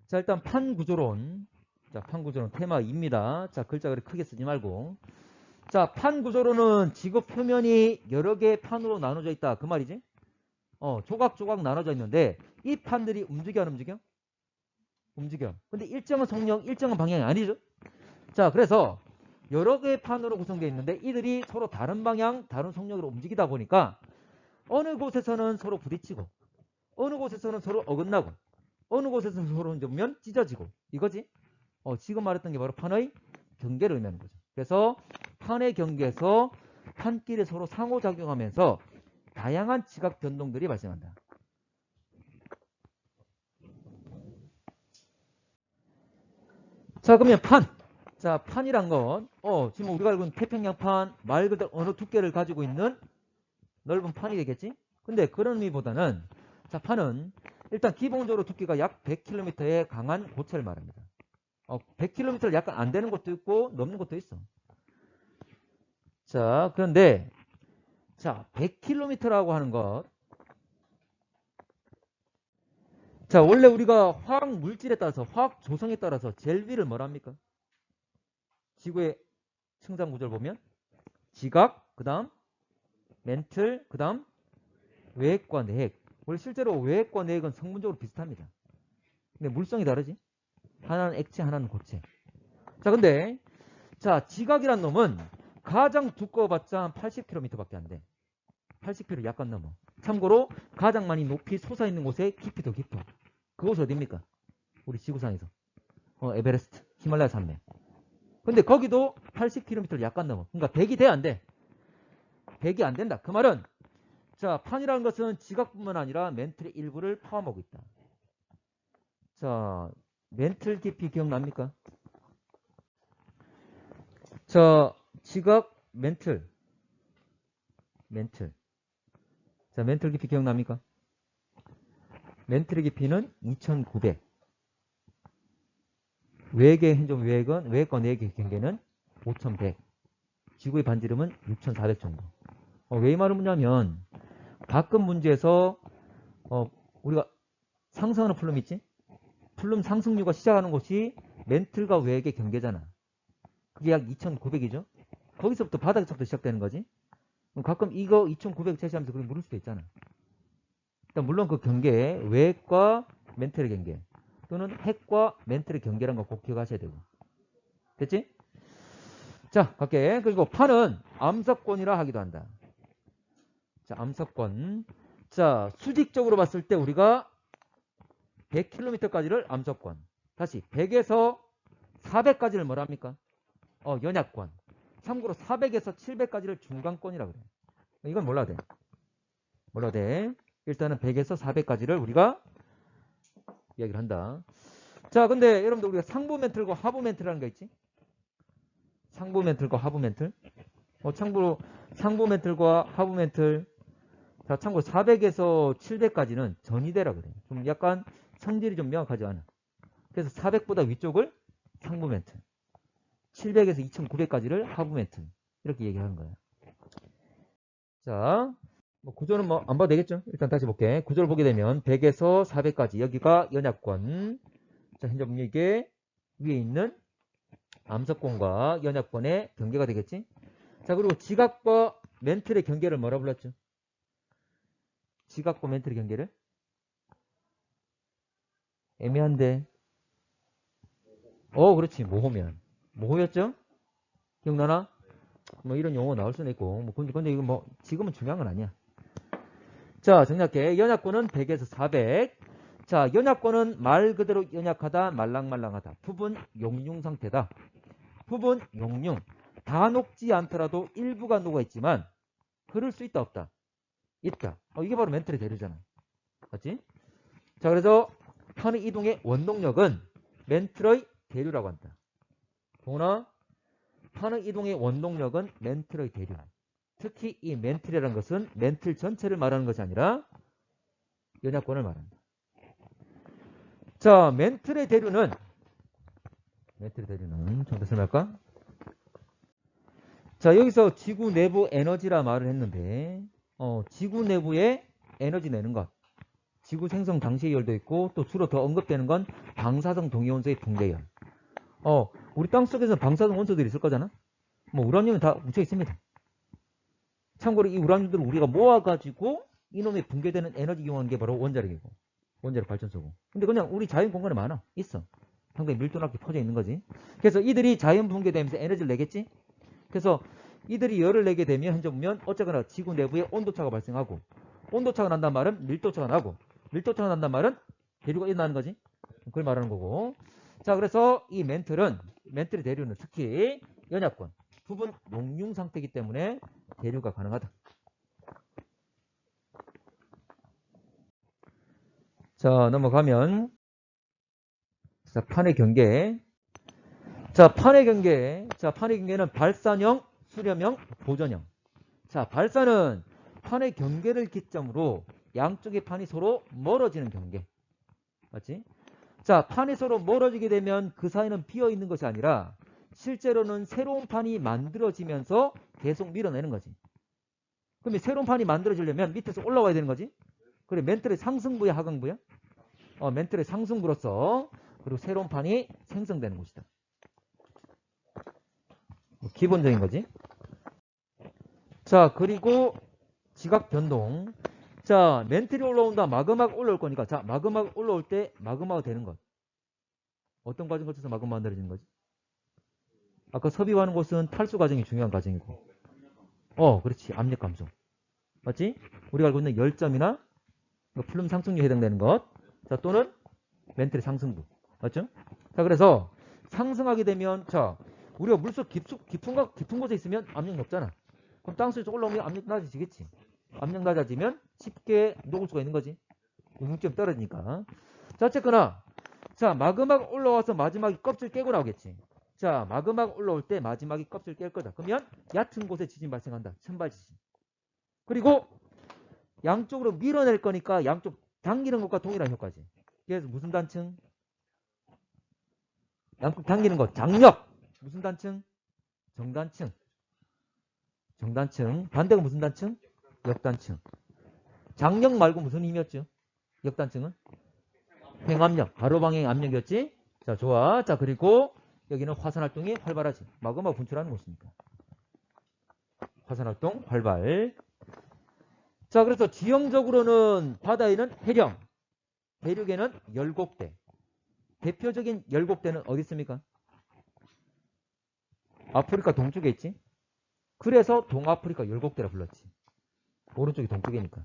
자, 일단 판 구조론. 자, 판 구조론 테마 2입니다. 자, 글자 그리 크게 쓰지 말고. 자, 판 구조론은 지구 표면이 여러 개의 판으로 나눠져 있다. 그 말이지? 조각조각 나눠져 있는데 이 판들이 움직여 안 움직여? 움직여. 근데 일정한 속력, 일정한 방향이 아니죠? 자, 그래서 여러 개의 판으로 구성되어 있는데 이들이 서로 다른 방향, 다른 속력으로 움직이다 보니까 어느 곳에서는 서로 부딪히고 어느 곳에서는 서로 어긋나고 어느 곳에서는 서로 이제 보면 찢어지고 이거지? 지금 말했던 게 바로 판의 경계를 의미하는 거죠. 그래서 판의 경계에서 판끼리 서로 상호작용하면서 다양한 지각 변동들이 발생한다. 자, 그러면 판. 자, 판이란 건 지금 우리가 알고 있는 태평양판 말 그대로 어느 두께를 가지고 있는 넓은 판이 되겠지? 근데 그런 의미보다는 자, 판은 일단 기본적으로 두께가 약 100km의 강한 고체를 말합니다. 100km를 약간 안 되는 것도 있고 넘는 것도 있어. 자, 그런데 자, 100km라고 하는 것. 자, 원래 우리가 화학 물질에 따라서 화학 조성에 따라서 제일 위를 뭐랍니까? 지구의 층상 구조를 보면 지각, 그다음 멘틀, 그다음 외핵과 내핵. 원래 실제로 외핵과 내핵은 성분적으로 비슷합니다. 근데 물성이 다르지? 하나는 액체, 하나는 고체. 자, 근데 자, 지각이란 놈은 가장 두꺼워봤자 한 80km밖에 안 돼. 80km 약간 넘어. 참고로 가장 많이 높이 솟아있는 곳에 깊이 더 깊어. 그곳이 어딥니까? 우리 지구상에서. 에베레스트, 히말라야 산맥. 근데 거기도 80km를 약간 넘어. 그러니까 100이 돼, 안 돼? 100이 안 된다. 그 말은 자, 판이라는 것은 지각뿐만 아니라 멘틀의 일부를 포함하고 있다. 자, 멘틀 깊이 기억납니까? 자, 지각, 멘틀. 자, 멘틀 깊이 기억납니까? 멘틀의 깊이는 2900. 외계 행정 외액은, 외액과 내액의 경계는 5100. 지구의 반지름은 6400 정도. 왜 이 말을 묻냐면, 가끔 문제에서, 우리가 상승하는 플룸 있지? 플룸 상승류가 시작하는 곳이 멘틀과 외액의 경계잖아. 그게 약 2900이죠? 거기서부터 바닥에서부터 시작되는 거지? 가끔 이거 2900 제시하면서 그걸 물을 수도 있잖아. 일단 물론 그 경계, 외핵과 멘틀의 경계 또는 핵과 멘틀의 경계라는 거 꼭 기억하셔야 되고. 됐지? 자, 갈게. 그리고 판은 암석권이라 하기도 한다. 자, 암석권. 자, 수직적으로 봤을 때 우리가 100km까지를 암석권. 다시 100에서 400까지를 뭐라 합니까? 연약권. 참고로 400에서 700까지를 중간권이라 그래. 이건 몰라도 돼. 몰라도 돼. 일단은 100에서 400까지를 우리가 이야기를 한다. 자, 근데 여러분들 우리가 상부 멘틀과 하부 멘틀이라는 거 있지? 상부 멘틀과 하부 멘틀. 참고로 상부 멘틀과 하부 멘틀. 자, 참고로 400에서 700까지는 전이대라 그래. 좀 약간 성질이 좀 명확하지 않아. 그래서 400보다 위쪽을 상부 멘틀. 700에서 2900까지를 하부 멘틀. 이렇게 얘기하는 거야. 자, 구조는 안 봐도 되겠죠? 일단 다시 볼게. 구조를 보게 되면 100에서 400까지 여기가 연약권. 자, 현재 이게 위에 있는 암석권과 연약권의 경계가 되겠지? 자, 그리고 지각과 멘틀의 경계를 뭐라 불렀죠? 지각과 멘틀의 경계를? 애매한데. 그렇지. 모호면. 모호였죠? 기억나나? 이런 용어 나올 수는 있고. 근데 이거 지금은 중요한 건 아니야. 자, 정리할게. 연약권은 100에서 400. 자, 연약권은 말 그대로 연약하다, 말랑말랑하다. 부분 용융 상태다. 부분 용융. 다 녹지 않더라도 일부가 녹아있지만 흐를 수 있다, 없다? 있다. 이게 바로 멘틀의 대류잖아. 맞지? 자, 그래서 판의 이동의 원동력은 멘틀의 대류라고 한다. 동훈아, 판의 이동의 원동력은 멘틀의 대류. 특히 이 멘틀이라는 것은 멘틀 전체를 말하는 것이 아니라 연약권을 말한다. 자, 멘틀의 대류는 좀 더 설명할까? 자, 여기서 지구 내부 에너지라 말을 했는데 지구 내부에 에너지 내는 것. 지구 생성 당시의 열도 있고 또 주로 더 언급되는 건 방사성 동위원소의 붕괴열. 우리 땅 속에서 방사성 원소들이 있을 거잖아. 뭐 우라늄은 다 묻혀 있습니다. 참고로 이 우라늄들을 우리가 모아가지고 이놈의 붕괴되는 에너지 이용하는 게 바로 원자력이고 원자력 발전소고. 근데 그냥 우리 자연 공간에 많아. 있어. 상당히 밀도 높게 퍼져 있는 거지. 그래서 이들이 자연 붕괴되면서 에너지를 내겠지. 그래서 이들이 열을 내게 되면 현재 보면 어쨌거나 지구 내부에 온도차가 발생하고 온도차가 난단 말은 밀도차가 나고 밀도차가 난단 말은 대류가 일어나는 거지. 그걸 말하는 거고. 자, 그래서 이 멘틀의 대류는 특히 연약권, 부분 농융 상태이기 때문에 대류가 가능하다. 자, 넘어가면 자, 판의 경계. 자, 판의 경계는 발산형, 수렴형, 보전형. 자, 발산은 판의 경계를 기점으로 양쪽의 판이 서로 멀어지는 경계. 맞지? 자, 판이 서로 멀어지게 되면 그 사이는 비어 있는 것이 아니라 실제로는 새로운 판이 만들어지면서 계속 밀어내는 거지. 그러면 새로운 판이 만들어지려면 밑에서 올라와야 되는 거지. 그래, 멘틀의 상승부야, 하강부야? 멘틀의 상승부로서 그리고 새로운 판이 생성되는 곳이다. 기본적인 거지. 자, 그리고 지각 변동. 자, 멘틀이 올라온다. 마그마가 올라올 거니까. 자, 마그마가 올라올 때 마그마가 되는 것. 어떤 과정 거쳐서 마그마 만들어지는 거지? 아까 섭입하는 곳은 탈수 과정이 중요한 과정이고. 그렇지. 압력 감소. 맞지? 우리가 알고 있는 열점이나 플룸 상승률에 해당되는 것. 자, 또는 멘틀의 상승부. 맞죠? 자, 그래서 상승하게 되면, 자, 우리가 물속 깊은 곳에 있으면 압력이 높잖아. 그럼 땅속에서 올라오면 압력 낮아지겠지. 압력 낮아지면 쉽게 녹을 수가 있는 거지. 응용점 떨어지니까. 자, 어쨌거나, 자, 마그마가 올라와서 마지막에 껍질 깨고 나오겠지. 자, 마그마가 올라올 때 마지막에 껍질 깰 거다. 그러면 얕은 곳에 지진 발생한다. 천발 지진. 그리고 양쪽으로 밀어낼 거니까 양쪽 당기는 것과 동일한 효과지. 그래서 무슨 단층? 양쪽 당기는 것. 장력. 무슨 단층? 정단층. 정단층. 반대가 무슨 단층? 역단층. 장력 말고 무슨 힘이었죠? 역단층은? 횡압력. 가로방향 압력이었지? 자, 좋아. 자, 그리고 여기는 화산활동이 활발하지. 마그마 분출하는 곳이니까. 화산활동 활발. 자, 그래서 지형적으로는 바다에는 해령, 대륙에는 열곡대. 대표적인 열곡대는 어디 있습니까? 아프리카 동쪽에 있지. 그래서 동아프리카 열곡대라 불렀지. 오른쪽이 동쪽이니까.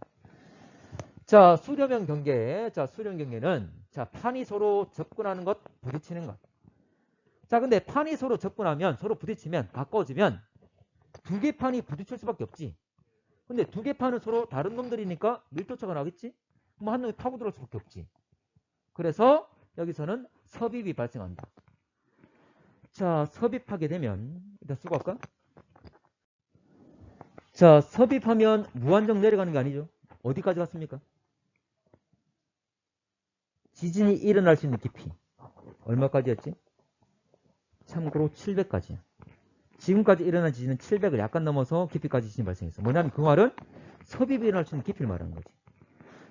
자, 수렴형 경계. 자, 수렴 경계는 자, 판이 서로 접근하는 것, 부딪히는 것. 자, 근데 판이 서로 접근하면, 서로 부딪히면, 가까워지면 두 개 판이 부딪힐 수밖에 없지. 근데 두 개 판은 서로 다른 놈들이니까 밀도차가 나겠지? 뭐 한 놈이 타고 들어올 수밖에 없지. 그래서 여기서는 섭입이 발생한다. 자, 섭입하게 되면 일단 쓰고 할까? 자, 섭입하면 무한정 내려가는 게 아니죠. 어디까지 갔습니까? 지진이 일어날 수 있는 깊이. 얼마까지였지? 참고로 700까지야. 지금까지 일어난 지진은 700을 약간 넘어서 깊이까지 지진이 발생했어. 뭐냐면 그 말은 섭입이 일어날 수 있는 깊이를 말하는 거지.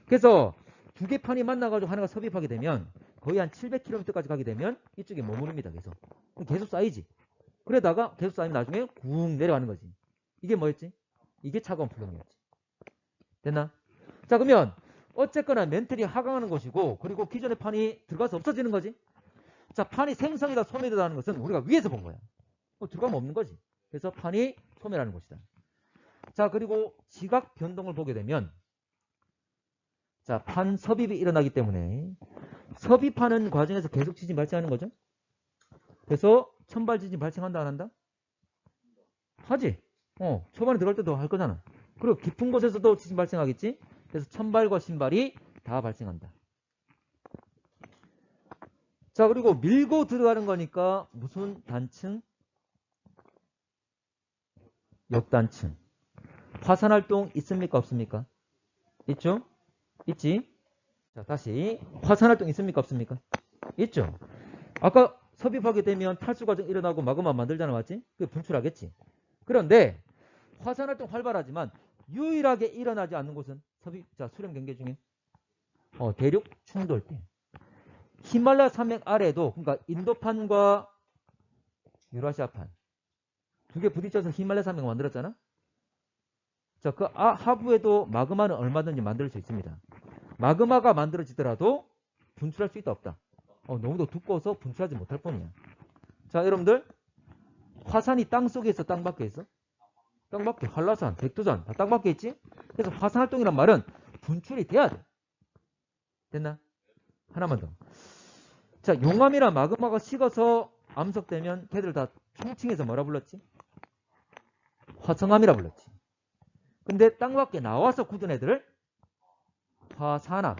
그래서 두 개 판이 만나가지고 하나가 섭입하게 되면 거의 한 700km까지 가게 되면 이쪽에 머무릅니다. 계속 쌓이지. 그러다가 계속 쌓이면 나중에 쿵 내려가는 거지. 이게 뭐였지? 이게 차가운 플룸이었지. 됐나? 자, 그러면 어쨌거나 멘틀이 하강하는 것이고 그리고 기존의 판이 들어가서 없어지는 거지. 자, 판이 생성이다 소멸이다는 것은 우리가 위에서 본 거야. 들어가면 없는 거지. 그래서 판이 소멸하는 것이다. 자, 그리고 지각 변동을 보게 되면 자, 판 섭입이 일어나기 때문에 섭입하는 과정에서 계속 지진 발생하는 거죠. 그래서 천발 지진 발생한다 안 한다? 하지. 초반에 들어갈 때도 할 거잖아. 그리고 깊은 곳에서도 지진 발생하겠지. 그래서 천발과 신발이 다 발생한다. 자, 그리고 밀고 들어가는 거니까 무슨 단층? 역단층. 화산활동 있습니까? 없습니까? 있죠? 있지? 자, 다시. 화산활동 있습니까? 없습니까? 있죠? 아까 섭입하게 되면 탈수 과정 일어나고 마그마 만들잖아. 맞지? 그게 분출하겠지. 그런데 화산활동 활발하지만 유일하게 일어나지 않는 곳은 섭입, 자, 수렴 경계 중에 대륙 충돌 때. 히말라야 산맥 아래도, 그러니까 인도판과 유라시아판 두 개 부딪혀서 히말라야 산맥을 만들었잖아. 자, 그 하부에도 마그마는 얼마든지 만들 수 있습니다. 마그마가 만들어지더라도 분출할 수 있다 없다. 너무도 두꺼워서 분출하지 못할 뿐이야. 자, 여러분들 화산이 땅 속에 있어, 땅 밖에 있어? 땅 밖에. 한라산, 백두산 다 땅 밖에 있지? 그래서 화산 활동이란 말은 분출이 돼야 돼. 됐나? 하나만 더. 자, 용암이나 마그마가 식어서 암석되면 걔들 다 총칭해서 뭐라 불렀지? 화성암이라 불렀지. 근데 땅 밖에 나와서 굳은 애들을 화산암.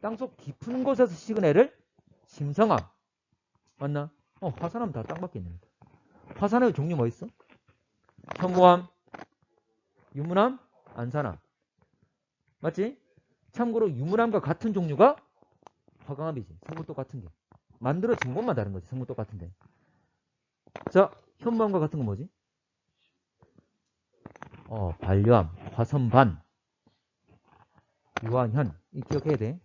땅속 깊은 곳에서 식은 애를 심성암. 맞나? 화산암 다 땅 밖에 있는 애들. 화산암의 종류 뭐 있어? 현무암, 유문암, 안산암. 맞지? 참고로 유문암과 같은 종류가 화강암이지. 성분 똑같은 게. 만들어진 것만 다른 거지. 성분 똑같은데. 자, 현무암과 같은 건 뭐지? 반려암, 화선반, 유한현. 이 기억해야 돼.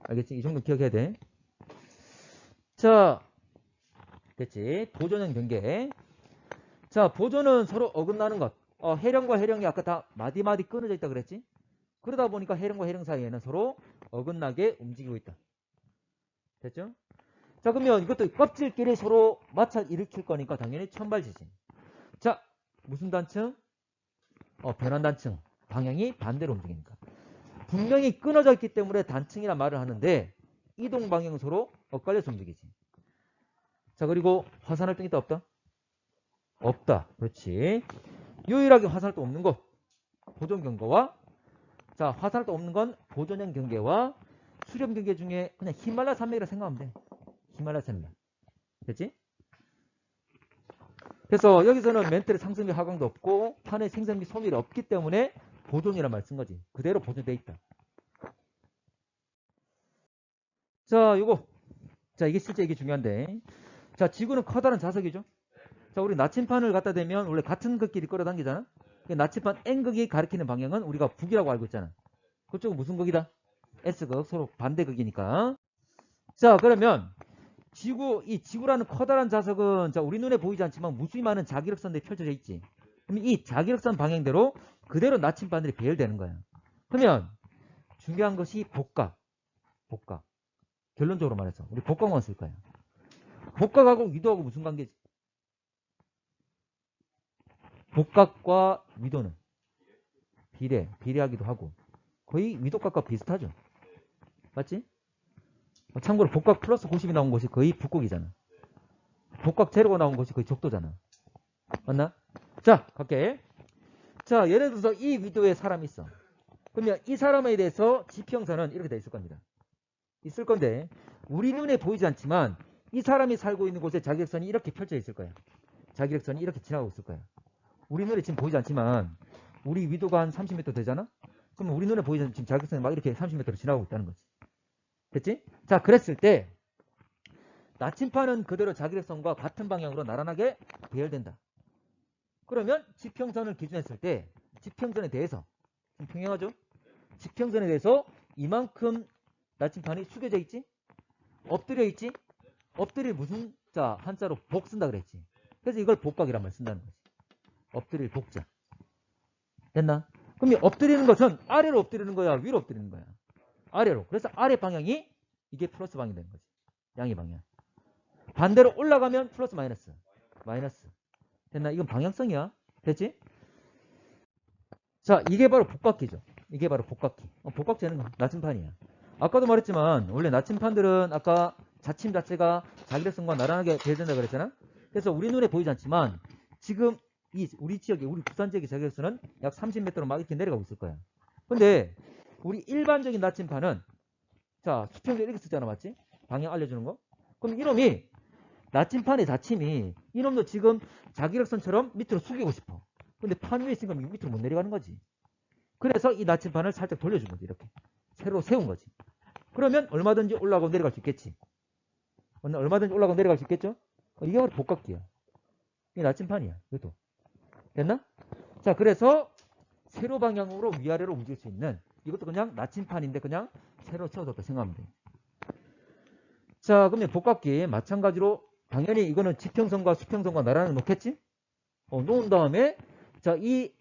알겠지? 이 정도 기억해야 돼. 자, 됐지? 보존형 경계. 자, 보존은 서로 어긋나는 것. 해령과 해령이 아까 다 마디마디 끊어져 있다 그랬지? 그러다 보니까 해령과 해령 사이에는 서로 어긋나게 움직이고 있다. 됐죠? 자, 그러면 이것도 껍질끼리 서로 마찰 일으킬 거니까 당연히 천발지진. 자, 무슨 단층? 변환 단층. 방향이 반대로 움직이니까. 분명히 끊어져 있기 때문에 단층이라 말을 하는데 이동 방향은 서로 엇갈려서 움직이지. 자, 그리고 화산활동 있다 없다? 없다. 그렇지. 유일하게 화산활동 없는 거 보존 경계와, 자, 화산활동 없는 건 보존형 경계와 수렴 경계 중에 그냥 히말라야 산맥이라 생각하면 돼. 히말라야 산맥. 됐지? 그래서 여기서는 멘틀의 상승 및 하강도 없고 판의 생성 및 소멸이 없기 때문에 보존이란 말 쓴 거지. 그대로 보존돼 있다. 자, 요거. 자, 이게 실제 이게 중요한데. 자, 지구는 커다란 자석이죠. 자, 우리 나침판을 갖다 대면 원래 같은 극끼리 끌어당기잖아. 나침판 N극이 가리키는 방향은 우리가 북이라고 알고 있잖아. 그쪽은 무슨 극이다? S극. 서로 반대극이니까. 자, 그러면 이 지구라는 커다란 자석은, 자, 우리 눈에 보이지 않지만 무수히 많은 자기력선들이 펼쳐져 있지. 그럼 이 자기력선 방향대로 그대로 나침반들이 배열되는 거야. 그러면 중요한 것이 복각. 복각. 결론적으로 말해서 우리 복각만 쓸 거야. 복각하고 위도하고 무슨 관계지? 복각과 위도는 비례하기도 하고 거의 위도각과 비슷하죠. 맞지? 참고로 복각 플러스 90이 나온 것이 거의 북극이잖아. 복각 제로가 나온 것이 거의 적도잖아. 맞나? 자, 갈게. 자, 예를 들어서 이 위도에 사람이 있어. 그러면 이 사람에 대해서 지평선은 이렇게 돼 있을 겁니다. 있을 건데 우리 눈에 보이지 않지만 이 사람이 살고 있는 곳에 자기력선이 이렇게 펼쳐 있을 거야. 자기력선이 이렇게 지나가고 있을 거야. 우리 눈에 지금 보이지 않지만 우리 위도가 한 30m 되잖아? 그러면 우리 눈에 보이지 않지만 지금 자기력선이 막 이렇게 30m로 지나가고 있다는 거지. 됐지? 자, 그랬을 때 나침판은 그대로 자기력선과 같은 방향으로 나란하게 배열된다. 그러면 지평선을 기준했을 때 지평선에 대해서 평행하죠? 지평선에 대해서 이만큼 나침판이 숙여져 있지? 엎드려 있지? 엎드릴 무슨 자 한자로 복 쓴다 그랬지. 그래서 이걸 복각이란 말 쓴다는 거지. 엎드릴 복자. 됐나? 그럼 이 엎드리는 것은 아래로 엎드리는 거야? 위로 엎드리는 거야? 아래로. 그래서 아래 방향이 이게 플러스 방향이 되는 거지. 양의 방향. 반대로 올라가면 플러스 마이너스. 마이너스. 됐나? 이건 방향성이야. 됐지? 자, 이게 바로 복각기죠. 이게 바로 복각기. 복각재는 나침판이야. 아까도 말했지만 원래 나침판들은 아까 자침 자체가 자기력선과 나란하게 배열된다 그랬잖아. 그래서 우리 눈에 보이지 않지만 지금 우리 지역에, 우리 부산 지역의 자기력선은 약 30m로 막 이렇게 내려가고 있을 거야. 근데 우리 일반적인 나침판은 자, 수평적 이렇게 쓰잖아. 맞지? 방향 알려주는 거. 그럼 이놈이 나침판의 자침이 이놈도 지금 자기력선처럼 밑으로 숙이고 싶어. 근데 판 위에 있으니까 밑으로 못 내려가는 거지. 그래서 이 나침판을 살짝 돌려준 거지. 이렇게 새로 세운 거지. 그러면 얼마든지 올라가고 내려갈 수 있겠지. 얼마든지 올라가고 내려갈 수 있겠죠? 이게 바로 복각기야. 이게 나침판이야. 이것도. 됐나? 자, 그래서 세로 방향으로 위아래로 움직일 수 있는 이것도 그냥 나침판인데 그냥 새로 채워졌다 생각하면 돼요. 자, 그러면 복각기 마찬가지로 당연히 이거는 지평선과 수평선과 나란히 놓겠지? 놓은 다음에 자, 이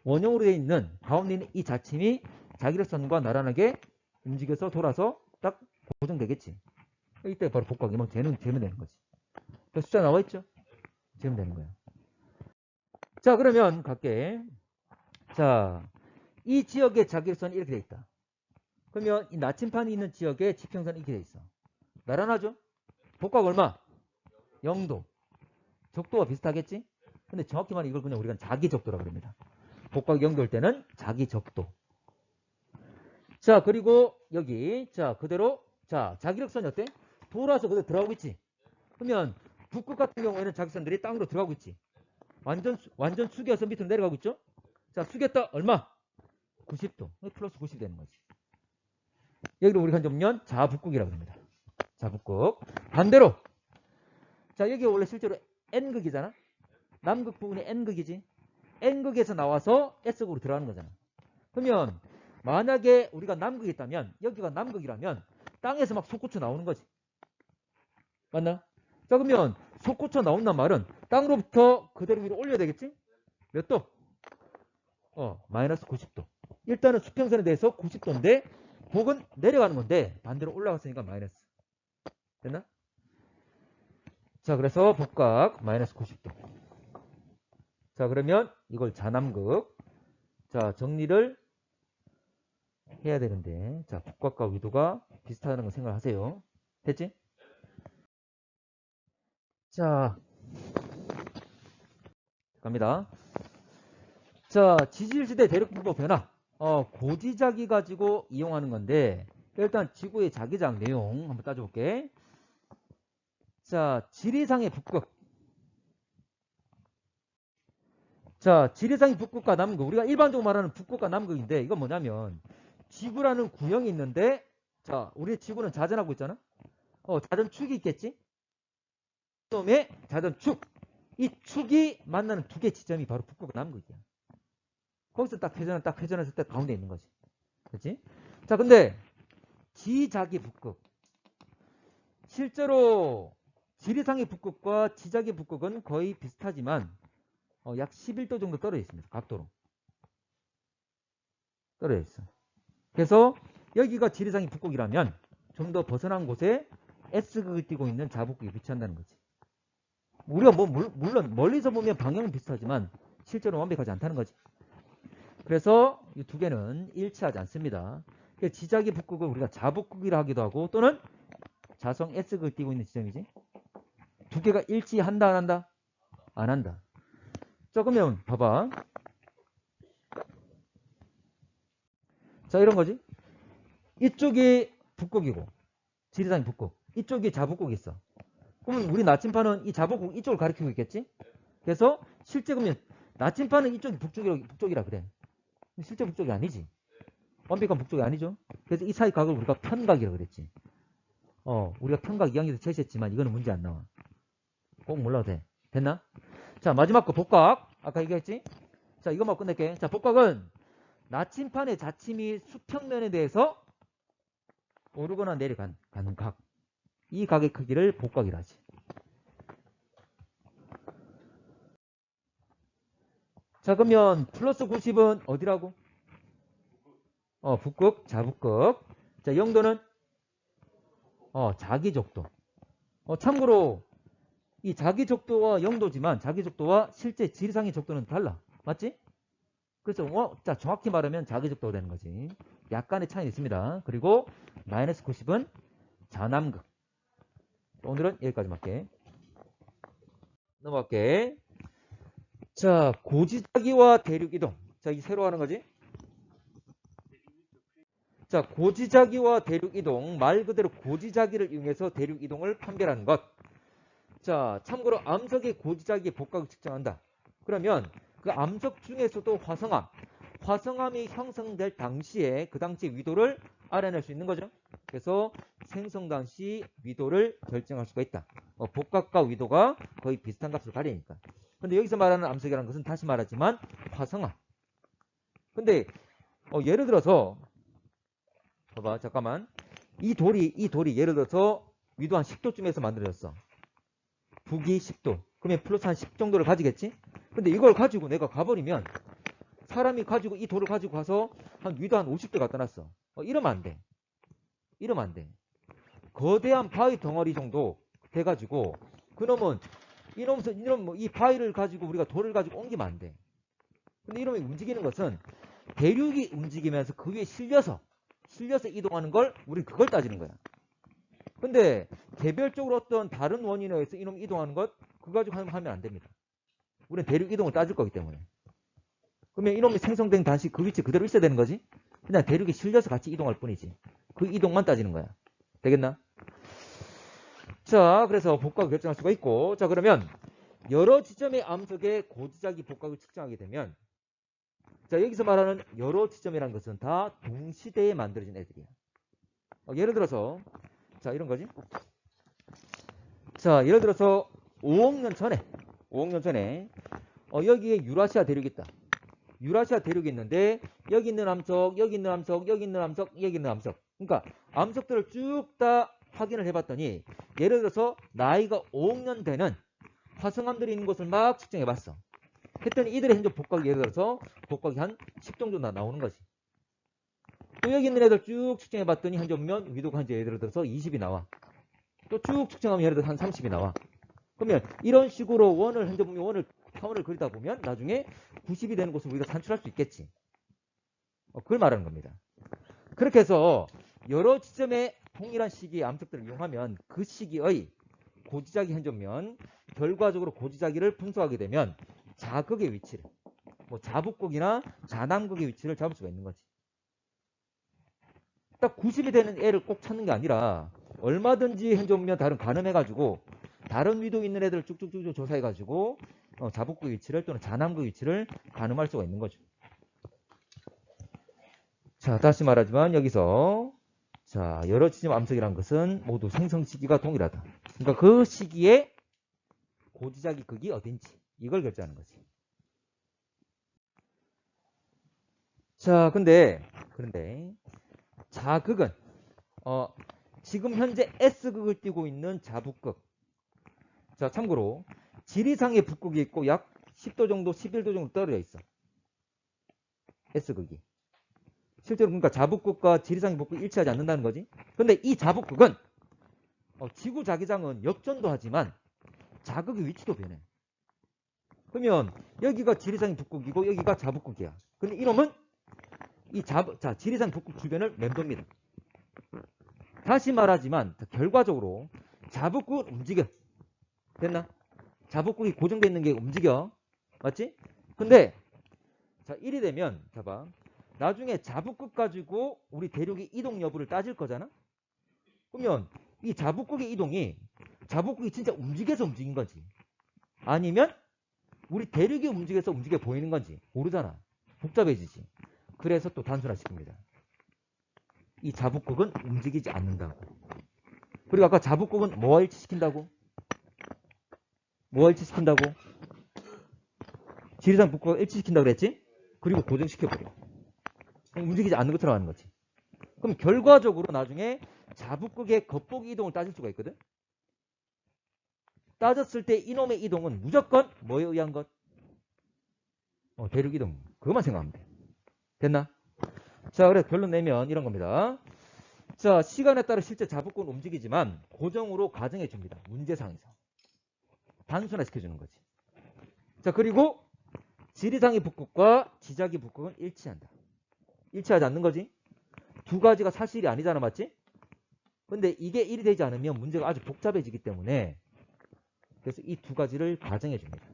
원형으로 되어 있는 가운데 있는 이 자침이 자기력선과 나란하게 움직여서 돌아서 딱 고정되겠지. 이때 바로 복각이면 재면 되는 거지. 숫자 나와 있죠? 재면 되는 거야. 자, 그러면 갈게. 자, 이 지역의 자기력선이 이렇게 돼 있다. 그러면 이 나침판이 있는 지역에 지평선이 이렇게 돼 있어. 나란하죠? 복각 얼마? 0도. 적도와 비슷하겠지? 근데 정확히 말하면 이걸 그냥 우리가 자기적도라고 그럽니다. 복각 0도일 때는 자기적도. 자, 그리고 여기 자 그대로 자 자기력선이 어때? 돌아서 그대로 들어가고 있지. 그러면 북극 같은 경우에는 자기선들이 땅으로 들어가고 있지. 완전 숙여서 밑으로 내려가고 있죠. 자, 숙였다 얼마? 90도. 플러스 90 되는 거지. 여기를 우리가 점면 자북극이라고 합니다. 자북극. 반대로 자, 여기 원래 실제로 N극이잖아. 남극 부분이 N극이지. N극에서 나와서 S극으로 들어가는 거잖아. 그러면 만약에 우리가 남극이 있다면 여기가 남극이라면 땅에서 막 솟구쳐 나오는 거지. 맞나? 자, 그러면 솟구쳐 나온단 말은 땅으로부터 그대로 위로 올려야 되겠지? 몇 도? 마이너스 90도. 일단은 수평선에 대해서 90도인데 복은 내려가는 건데 반대로 올라갔으니까 마이너스. 됐나? 자, 그래서 복각 마이너스 90도. 자, 그러면 이걸 자남극. 자, 정리를 해야 되는데 자, 복각과 위도가 비슷하다는 거 생각하세요. 됐지? 자, 갑니다. 자, 지질시대 대륙분포 변화. 고지자기 가지고 이용하는 건데 일단 지구의 자기장 내용 한번 따져볼게. 자, 지리상의 북극. 자, 지리상의 북극과 남극. 우리가 일반적으로 말하는 북극과 남극인데 이건 뭐냐면 지구라는 구형이 있는데 자, 우리 지구는 자전하고 있잖아. 자전축이 있겠지? 그다음에 자전축. 이 축이 만나는 두 개 지점이 바로 북극과 남극이야. 거기서 딱 회전했을 때 가운데 있는 거지. 그렇지? 자, 근데 지자기 북극. 실제로 지리상의 북극과 지자기 북극은 거의 비슷하지만 약 11도 정도 떨어져 있습니다. 각도로. 떨어져 있어. 그래서 여기가 지리상의 북극이라면 좀 더 벗어난 곳에 S극을 띠고 있는 자북극이 위치한다는 거지. 우리가 물론 멀리서 보면 방향은 비슷하지만 실제로 완벽하지 않다는 거지. 그래서 이 두 개는 일치하지 않습니다. 지자기 북극을 우리가 자북극이라 하기도 하고 또는 자성 S극을 띠고 있는 지점이지. 두 개가 일치한다 안 한다? 안 한다. 자, 그러면 봐봐. 자, 이런 거지. 이쪽이 북극이고 지리산이 북극. 이쪽이 자북극이 있어. 그러면 우리 나침판은 이 자북극 이쪽을 가리키고 있겠지? 그래서 실제 그러면 나침판은 이쪽이 북쪽이라 그래. 실제 북쪽이 아니지. 완벽한 북쪽이 아니죠. 그래서 이 사이 각을 우리가 편각이라고 그랬지. 우리가 편각 2학년에서 제시했지만 이거는 문제 안 나와. 꼭 몰라도 돼. 됐나? 자, 마지막 거 복각. 아까 얘기했지? 자, 이것만 끝낼게. 자, 복각은 나침판의 자침이 수평면에 대해서 오르거나 내려간 각. 이 각의 크기를 복각이라 하지. 자, 그러면 플러스 90은 어디라고? 북극, 자북극. 자, 0도는 자기적도. 참고로 이 자기적도와 0도지만 자기적도와 실제 지리상의 적도는 달라. 맞지? 그래서 자, 정확히 말하면 자기적도가 되는 거지. 약간의 차이는 있습니다. 그리고 마이너스 90은 자남극. 오늘은 여기까지만 할게. 넘어갈게. 자, 고지자기와 대륙이동. 자, 이 새로 하는 거지. 자, 고지자기와 대륙이동. 말 그대로 고지자기를 이용해서 대륙이동을 판별하는 것. 자, 참고로 암석의 고지자기의 복각을 측정한다. 그러면 그 암석 중에서도 화성암이 형성될 당시에 그 당시 위도를 알아낼 수 있는 거죠. 그래서 생성 당시 위도를 결정할 수가 있다. 복각과 위도가 거의 비슷한 값을 가리니까. 근데 여기서 말하는 암석이라는 것은 다시 말하지만 화성암. 근데 예를 들어서 봐봐, 잠깐만. 이 돌이 예를 들어서 위도 한 10도쯤에서 만들어졌어. 북위 10도. 그러면 플러스 한 10 정도를 가지겠지? 근데 이걸 가지고 내가 가버리면 사람이 가지고 이 돌을 가지고 가서 한 위도 한 50도 갖다 놨어. 이러면 안 돼. 이러면 안 돼. 거대한 바위 덩어리 정도 돼가지고 그놈은 이놈 이 바위를 가지고 우리가 돌을 가지고 옮기면 안 돼. 근데 이놈이 움직이는 것은 대륙이 움직이면서 그 위에 실려서 이동하는 걸 우리 그걸 따지는 거야. 근데 개별적으로 어떤 다른 원인에 의해서 이놈 이동하는 것 그거 가지고 하면 안 됩니다. 우리는 대륙 이동을 따질 거기 때문에. 그러면 이놈이 생성된 단시 그 위치 그대로 있어야 되는 거지. 그냥 대륙에 실려서 같이 이동할 뿐이지. 그 이동만 따지는 거야. 되겠나? 자, 그래서 복각을 결정할 수가 있고, 자, 그러면 여러 지점의 암석의 고지자기 복각을 측정하게 되면, 자, 여기서 말하는 여러 지점이라는 것은 다 동시대에 만들어진 애들이야. 예를 들어서, 자, 이런 거지. 자, 예를 들어서 5억 년 전에, 여기에 유라시아 대륙이 있다. 유라시아 대륙이 있는데, 여기 있는 암석, 여기 있는 암석, 여기 있는 암석, 여기 있는 암석. 그러니까 암석들을 쭉 다 확인을 해봤더니 예를 들어서 나이가 5억 년 되는 화성암들이 있는 곳을 막 측정해봤어. 했더니 이들의 현재 복각이 예를 들어서 복각이 한 10 정도 나오는 거지. 또 여기 있는 애들 쭉 측정해봤더니 현재 보면 위도가 현재 예를 들어서 20이 나와. 또 쭉 측정하면 예를 들어서 한 30이 나와. 그러면 이런 식으로 현재 보면 타원을 그리다 보면 나중에 90이 되는 곳을 우리가 산출할 수 있겠지. 그걸 말하는 겁니다. 그렇게 해서 여러 지점의 동일한 시기의 암석들을 이용하면 그 시기의 고지자기 현존면 결과적으로 고지자기를 분석하게 되면 자극의 위치를 뭐 자북극이나 자남극의 위치를 잡을 수가 있는 거지. 딱 90이 되는 애를 꼭 찾는 게 아니라 얼마든지 현존면 다른 가늠해가지고 다른 위도 있는 애들을 쭉쭉쭉 조사해가지고 자북극 위치를 또는 자남극 위치를 가늠할 수가 있는 거죠. 자, 다시 말하지만 여기서 자, 여러 지점 암석이란 것은 모두 생성 시기가 동일하다. 그러니까 그 시기에 고지자기 극이 어딘지 이걸 결정하는 거지. 자, 그런데 자극은 지금 현재 S극을 띄고 있는 자북극. 자, 참고로 지리상의 북극이 있고 약 10도 정도, 11도 정도 떨어져 있어. S극이. 실제로 그러니까 자북극과 지리상의 북극이 일치하지 않는다는 거지. 근데 이 자북극은 지구 자기장은 역전도 하지만 자극의 위치도 변해. 그러면 여기가 지리상의 북극이고 여기가 자북극이야. 근데 이놈은 지리상 북극 주변을 맴돕니다. 다시 말하지만 결과적으로 자북극은 움직여. 됐나? 자북극이 고정되어 있는 게 움직여. 맞지? 근데 자, 일이 되면 봐봐. 나중에 자북극 가지고 우리 대륙의 이동 여부를 따질 거잖아? 그러면 이 자북극의 이동이 자북극이 진짜 움직여서 움직인 건지 아니면 우리 대륙이 움직여서 움직여 보이는 건지 모르잖아. 복잡해지지. 그래서 또 단순화시킵니다. 이 자북극은 움직이지 않는다고. 그리고 아까 자북극은 뭐와 일치시킨다고? 뭐와 일치시킨다고? 지리상 북극과 일치시킨다고 그랬지? 그리고 고정시켜버려. 움직이지 않는 것처럼 하는 거지. 그럼 결과적으로 나중에 자북극의 겉보기 이동을 따질 수가 있거든. 따졌을 때 이놈의 이동은 무조건 뭐에 의한 것? 대륙 이동. 그것만 생각하면 돼. 됐나? 자, 그래서 결론 내면 이런 겁니다. 자, 시간에 따라 실제 자북극은 움직이지만 고정으로 가정해 줍니다. 문제상에서. 단순화 시켜주는 거지. 자, 그리고 지리상의 북극과 지자기 북극은 일치한다. 일치하지 않는 거지. 두 가지가 사실이 아니잖아. 맞지? 근데 이게 일이 되지 않으면 문제가 아주 복잡해지기 때문에 그래서 이 두 가지를 가정해 줍니다.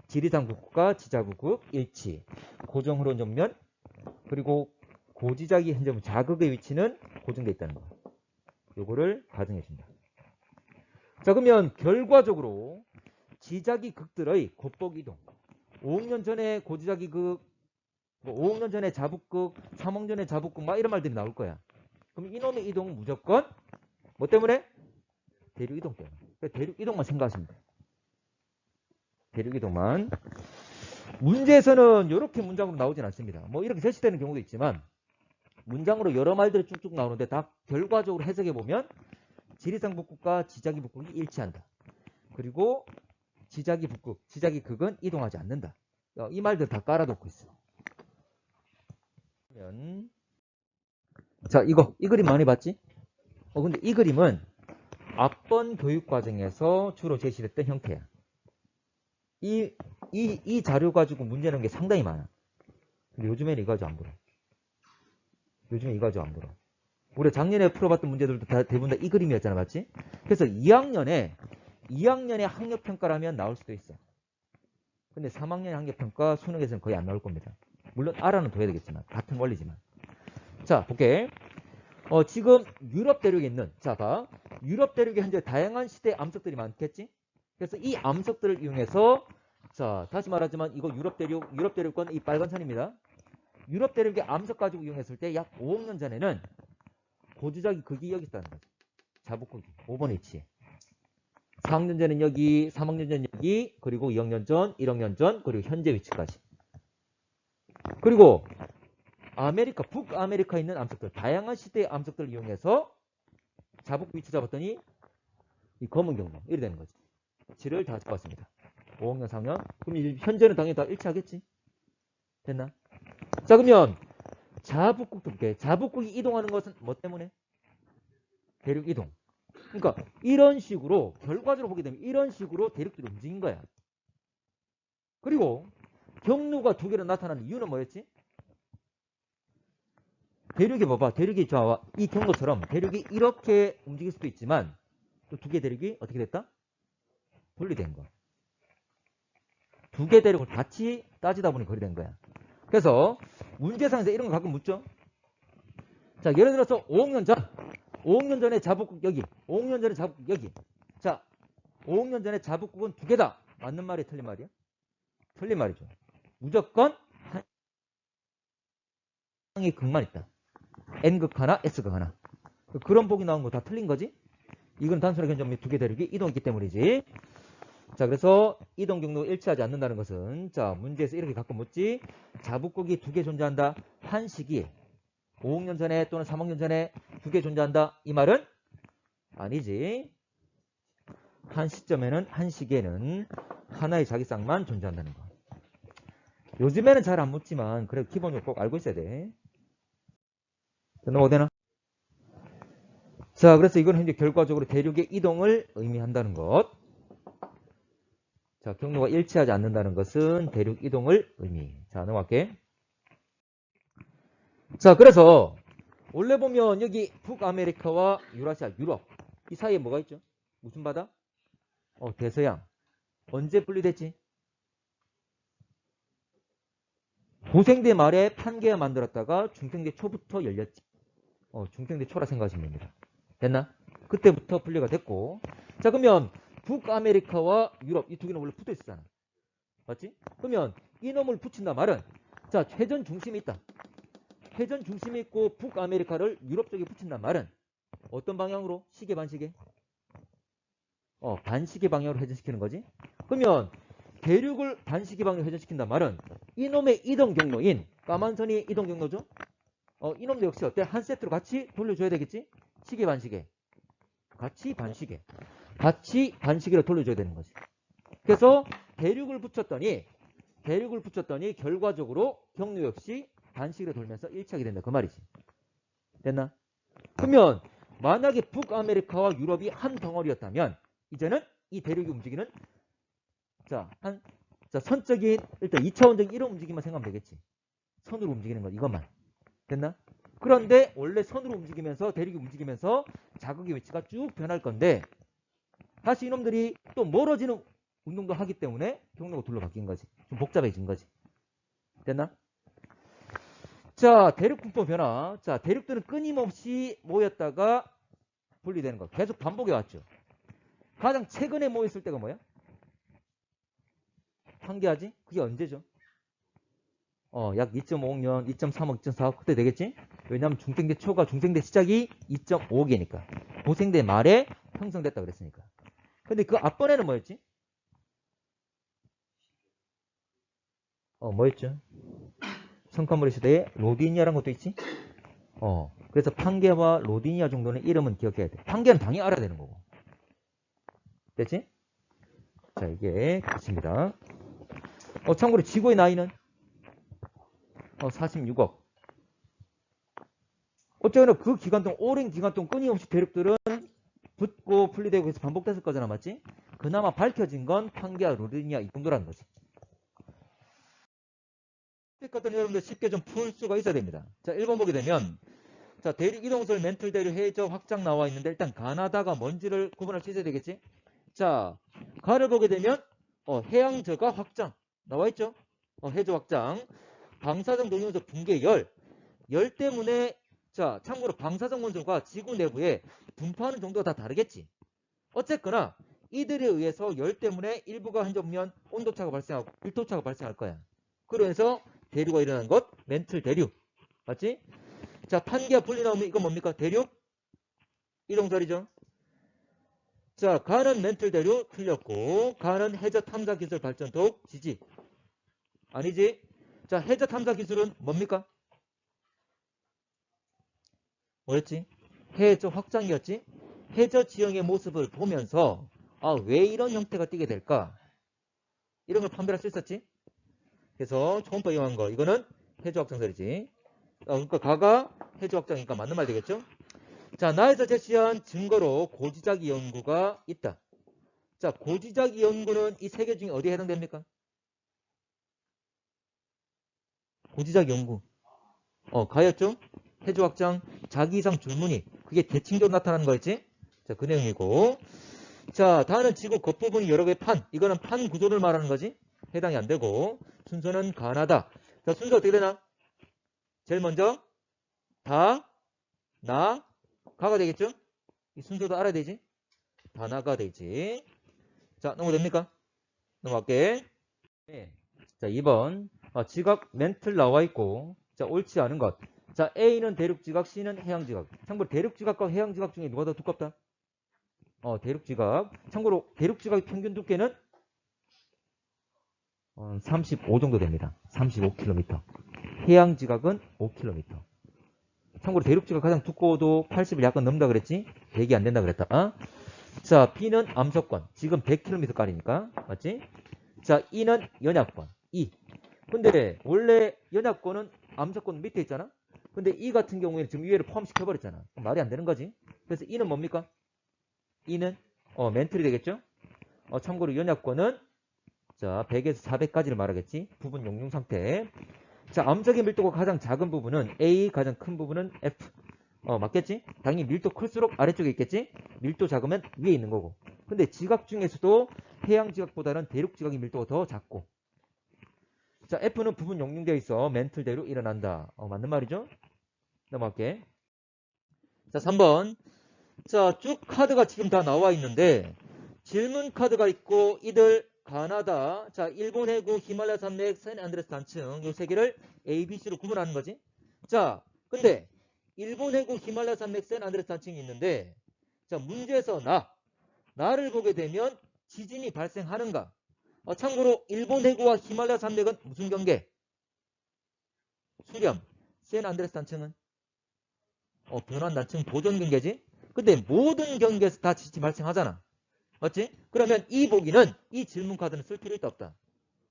지리상 북극과 지자북극 일치, 고정 흐름 전면, 그리고 고지자기 현점 자극의 위치는 고정되어 있다는 거. 요거를 가정해 준다. 자, 그러면 결과적으로 지자기 극들의 겉보기 이동. 5억 년 전에 고지자기 극, 5억 년 전에 자북극, 3억 전에 자북극 막 이런 말들이 나올 거야. 그럼 이놈의 이동은 무조건 뭐 때문에? 대륙 이동 때문에. 대륙 이동만 생각하시면 돼. 대륙 이동만. 문제에서는 이렇게 문장으로 나오진 않습니다. 뭐 이렇게 제시되는 경우도 있지만 문장으로 여러 말들이 쭉쭉 나오는데 다 결과적으로 해석해 보면 지리산 북극과 지자기 북극이 일치한다. 그리고 지자기 북극, 지자기 극은 이동하지 않는다. 이 말들 다 깔아놓고 있어. 자, 이 그림 많이 봤지? 근데 이 그림은 앞번 교육 과정에서 주로 제시됐던 형태야. 이 자료 가지고 문제 내는 게 상당히 많아. 근데 요즘에는 이거 가지고 안 풀어. 요즘에 이거 가지고 안 풀어. 우리 작년에 풀어봤던 문제들도 대부분 다 이 그림이었잖아, 맞지? 그래서 2학년에 학력평가라면 나올 수도 있어. 근데 3학년의 학력평가 수능에서는 거의 안 나올 겁니다. 물론 알아는 둬야 되겠지만 같은 원리지만. 자, 볼게. 지금 유럽 대륙에 있는, 자, 봐. 유럽 대륙에 현재 다양한 시대의 암석들이 많겠지? 그래서 이 암석들을 이용해서, 자, 다시 말하지만 이거 유럽 대륙권 이 빨간 선입니다. 유럽 대륙의 암석 가지고 이용했을 때 약 5억 년 전에는 고지자기 극이 여기 있다는 거죠. 자북극이 5번 위치에. 4억 년 전은 여기, 3억 년 전 여기, 그리고 2억 년 전, 1억 년 전, 그리고 현재 위치까지. 그리고 북아메리카에 있는 암석들, 다양한 시대의 암석들을 이용해서 자북 위치 잡았더니 이 검은 경로, 이래 되는 거지. 위치를 다 잡았습니다. 5억 년, 4년. 그럼 현재는 당연히 다 일치하겠지? 됐나? 자, 그러면 자북국도 볼게. 자북국이 이동하는 것은 뭐 때문에? 대륙 이동. 그러니까 이런 식으로 결과적으로 보게 되면 이런 식으로 대륙들이 움직인 거야. 그리고 경로가 두 개로 나타나는 이유는 뭐였지? 대륙이 봐봐. 대륙이 좋아. 이 경로처럼 대륙이 이렇게 움직일 수도 있지만 또 두 개 대륙이 어떻게 됐다? 분리된 거. 두 개 대륙을 같이 따지다 보니 그리 된 거야. 그래서 문제상에서 이런 거 가끔 묻죠. 자, 예를 들어서 5억 년 전. 5억 년 전에 자북국 여기. 5억 년 전에 자북국 여기. 자, 5억 년 전에 자북국은 두 개다. 맞는 말이야, 틀린 말이야? 틀린 말이죠. 무조건 한의 극만 있다. N극 하나, S극 하나. 그런 복이 나온 거 다 틀린 거지? 이건 단순하게 두 개 대륙이 이동했기 때문이지. 자, 그래서 이동 경로 일치하지 않는다는 것은, 자, 문제에서 이렇게 가끔 묻지. 자북국이 두 개 존재한다. 한 시기에 5억 년 전에 또는 3억 년 전에 두 개 존재한다. 이 말은 아니지. 한 시점에는, 한 시기에는 하나의 자기쌍만 존재한다는 거. 요즘에는 잘 안 묻지만 그래도 기본적으로 꼭 알고 있어야 돼. 넘어가되나? 자, 그래서 이건 현재 결과적으로 대륙의 이동을 의미한다는 것. 자, 경로가 일치하지 않는다는 것은 대륙 이동을 의미해. 자, 넘어갈게. 자, 그래서 원래 보면 여기 북아메리카와 유라시아, 유럽 이 사이에 뭐가 있죠? 무슨 바다? 대서양. 언제 분리됐지? 고생대 말에 판계가 만들었다가 중생대 초부터 열렸지. 중생대 초라 생각하시면 됩니다. 됐나? 그때부터 분리가 됐고. 자, 그러면 북아메리카와 유럽 이 두 개는 원래 붙어 있었잖아. 맞지? 그러면 이놈을 붙인다 말은, 자, 회전 중심이 있다. 회전 중심이 있고 북아메리카를 유럽 쪽에 붙인단 말은 어떤 방향으로? 시계 반시계? 반시계 방향으로 회전시키는 거지. 그러면 대륙을 반시계 방향으로 회전시킨단 말은 이놈의 이동 경로인 까만 선이 이동 경로죠. 이놈도 역시 어때? 한 세트로 같이 돌려줘야 되겠지? 시계 반시계. 같이 반시계. 같이 반시계로 돌려줘야 되는 거지. 그래서 대륙을 붙였더니 결과적으로 경로 역시 반시계로 돌면서 일치하게 된다. 그 말이지. 됐나? 그러면 만약에 북아메리카와 유럽이 한 덩어리였다면 이제는 이 대륙이 움직이는 자 선적인 일단 2차원적인 이런 움직임만 생각하면 되겠지. 선으로 움직이는 것 이것만. 됐나? 그런데 원래 선으로 움직이면서 대륙이 움직이면서 자극의 위치가 쭉 변할 건데 다시 이놈들이 또 멀어지는 운동도 하기 때문에 경로가 둘로 바뀐 거지. 좀 복잡해진 거지. 됐나? 자, 대륙 분포 변화. 자, 대륙들은 끊임없이 모였다가 분리되는 거. 계속 반복해 왔죠. 가장 최근에 모였을 때가 뭐야? 한계하지? 그게 언제죠? 약 2.5억 년, 2.3억, 2.4억 그때 되겠지? 왜냐하면 중생대 초가 중생대 시작이 2.5억이니까. 고생대 말에 형성됐다 그랬으니까. 근데 그 앞번에는 뭐였지? 뭐였죠? 성카무리 시대에 로디니아라는 것도 있지? 그래서 판게와 로디니아 정도는 이름은 기억해야 돼. 판게는 당연히 알아야 되는 거고. 됐지? 자, 이게 그렇습니다. 참고로 지구의 나이는 46억. 어쩌나 그 기간 동안, 오랜 기간 동안 끊임없이 대륙들은 붙고 분리되고 해서 반복됐을 거잖아, 맞지? 그나마 밝혀진 건 판게와 로디니아 이 정도라는 거지. 것들은 여러분들 쉽게 좀 풀 수가 있어야 됩니다. 자, 1번 보게 되면, 자, 대륙 이동설 멘틀 대륙 해저 확장 나와 있는데, 일단 가나다가 뭔지를 구분할 수 있어야 되겠지? 자, 가를 보게 되면, 해양저가 확장 나와 있죠? 해저 확장. 방사성 동위원소 붕괴 열 때문에, 자, 참고로 방사성 원소가 지구 내부에 분포하는 정도가 다 다르겠지. 어쨌거나 이들에 의해서 열 때문에 일부가 한정면 온도차가 발생하고 밀도차가 발생할 거야. 그래서 대류가 일어난 것, 멘틀 대류. 맞지? 자, 판기와 분리 나오면 이건 뭡니까? 대륙 이동설이죠. 자, 가는 멘틀 대류 틀렸고, 가는 해저 탐사 기술 발전 더욱 지지. 아니지? 자, 해저 탐사 기술은 뭡니까? 뭐였지? 해저 확장이었지? 해저 지형의 모습을 보면서 왜 이런 형태가 띠게 될까? 이런 걸 판별할 수 있었지? 그래서 초음파 이용한 거 이거는 해저 확장설이지. 그러니까 가가 해저 확장이니까 맞는 말 되겠죠? 자, 나에서 제시한 증거로 고지자기 연구가 있다. 자, 고지자기 연구는 이 세 개 중에 어디에 해당됩니까? 고지자기 연구. 가였죠? 해저 확장, 자기 이상 줄무늬. 그게 대칭적으로 나타나는 거였지? 자, 그 내용이고. 자, 다는 지구 겉부분이 여러 개의 판. 이거는 판 구조를 말하는 거지? 해당이 안 되고. 순서는 가나다. 자, 순서 어떻게 되나? 제일 먼저 다, 나, 가가 되겠죠? 이 순서도 알아야 되지? 다, 나가 되지. 자, 넘어됩니까? 넘어갈게. 네. 자, 2번. 지각 멘틀 나와 있고. 자, 옳지 않은 것. 자, A는 대륙 지각, C는 해양 지각. 참고로 대륙 지각과 해양 지각 중에 누가 더 두껍다? 대륙 지각. 참고로 대륙 지각의 평균 두께는 35 정도 됩니다. 35km. 해양 지각은 5km. 참고로 대륙 지각 가장 두꺼워도 80을 약간 넘는다 그랬지? 100이 안 된다 그랬다. 자, B는 암석권. 지금 100km까지니까. 맞지? 자, E는 연약권. E. 근데 원래 연약권은 암석권 밑에 있잖아? 근데 E 같은 경우에는 지금 위에를 포함시켜버렸잖아. 말이 안 되는 거지. 그래서 E는 뭡니까? E는 멘틀이 되겠죠? 참고로 연약권은 자, 100에서 400까지를 말하겠지. 부분 용융 상태. 자, 암석의 밀도가 가장 작은 부분은 A, 가장 큰 부분은 F. 맞겠지? 당연히 밀도 클수록 아래쪽에 있겠지? 밀도 작으면 위에 있는 거고. 근데 지각 중에서도 해양 지각보다는 대륙 지각의 밀도가 더 작고. 자, F는 부분 용융되어 있어 멘틀대로 일어난다. 맞는 말이죠? 넘어갈게. 자, 3번. 자, 쭉 카드가 지금 다 나와 있는데 질문 카드가 있고 이들 가나다, 자, 일본 해구, 히말라야 산맥, 샌안드레스 단층 이 세 개를 A, B, C로 구분하는 거지. 자, 근데 일본 해구, 히말라야 산맥, 샌안드레스 단층이 있는데 자, 문제에서 나를 보게 되면 지진이 발생하는가? 참고로 일본 해구와 히말라야 산맥은 무슨 경계? 수렴. 샌안드레스 단층은 변환 단층 보존 경계지. 근데 모든 경계에서 다 지진이 발생하잖아. 맞지? 그러면 이 보기는 이 질문 카드는 쓸 필요 있다 없다?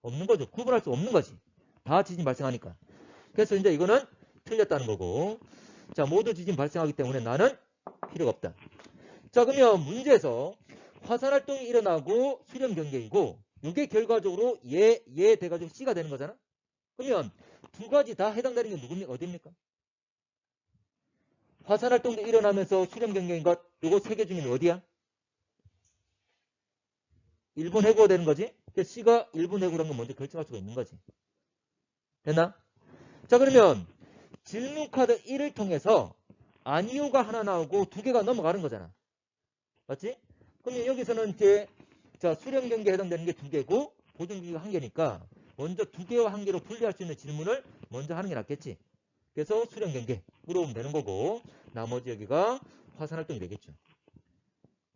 없는 거죠. 구분할 수 없는 거지. 다 지진 발생하니까. 그래서 이제 이거는 틀렸다는 거고. 자, 모두 지진 발생하기 때문에 나는 필요가 없다. 자, 그러면 문제에서 화산 활동이 일어나고 수렴 경계이고 이게 결과적으로 얘 돼가지고 C가 되는 거잖아. 그러면 두 가지 다 해당되는 게 누굽니까? 어디입니까? 화산 활동도 일어나면서 수렴 경계인 것 요거 세 개 중에 어디야? 일본 해구가 되는 거지. 그래서 C가 일본 해구라는 걸 먼저 결정할 수가 있는 거지. 됐나? 자, 그러면 질문 카드 1을 통해서 아니오가 하나 나오고 두 개가 넘어가는 거잖아. 맞지? 그러면 여기서는 이제 자, 수렴 경계에 해당되는 게 두 개고 보존 경계가 한 개니까 먼저 두 개와 한 개로 분리할 수 있는 질문을 먼저 하는 게 낫겠지. 그래서 수렴 경계 물어보면 되는 거고 나머지 여기가 화산 활동이 되겠죠.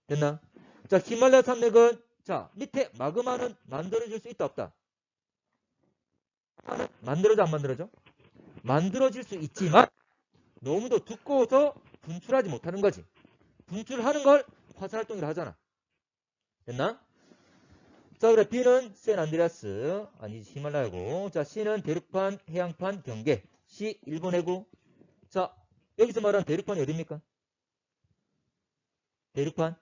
됐나? 자, 히말라야 산맥은 자, 밑에 마그마는 만들어질 수 있다 없다? 만들어져 안 만들어져? 만들어질 수 있지만 너무도 두꺼워서 분출하지 못하는 거지. 분출하는 걸 화산활동이라 하잖아. 됐나? 자, 그래. B는 샌안드레아스, 아니지, 히말라야고. 자, C는 대륙판, 해양판, 경계. C, 일본 해구. 자, 여기서 말하는 대륙판이 어딥니까? 대륙판.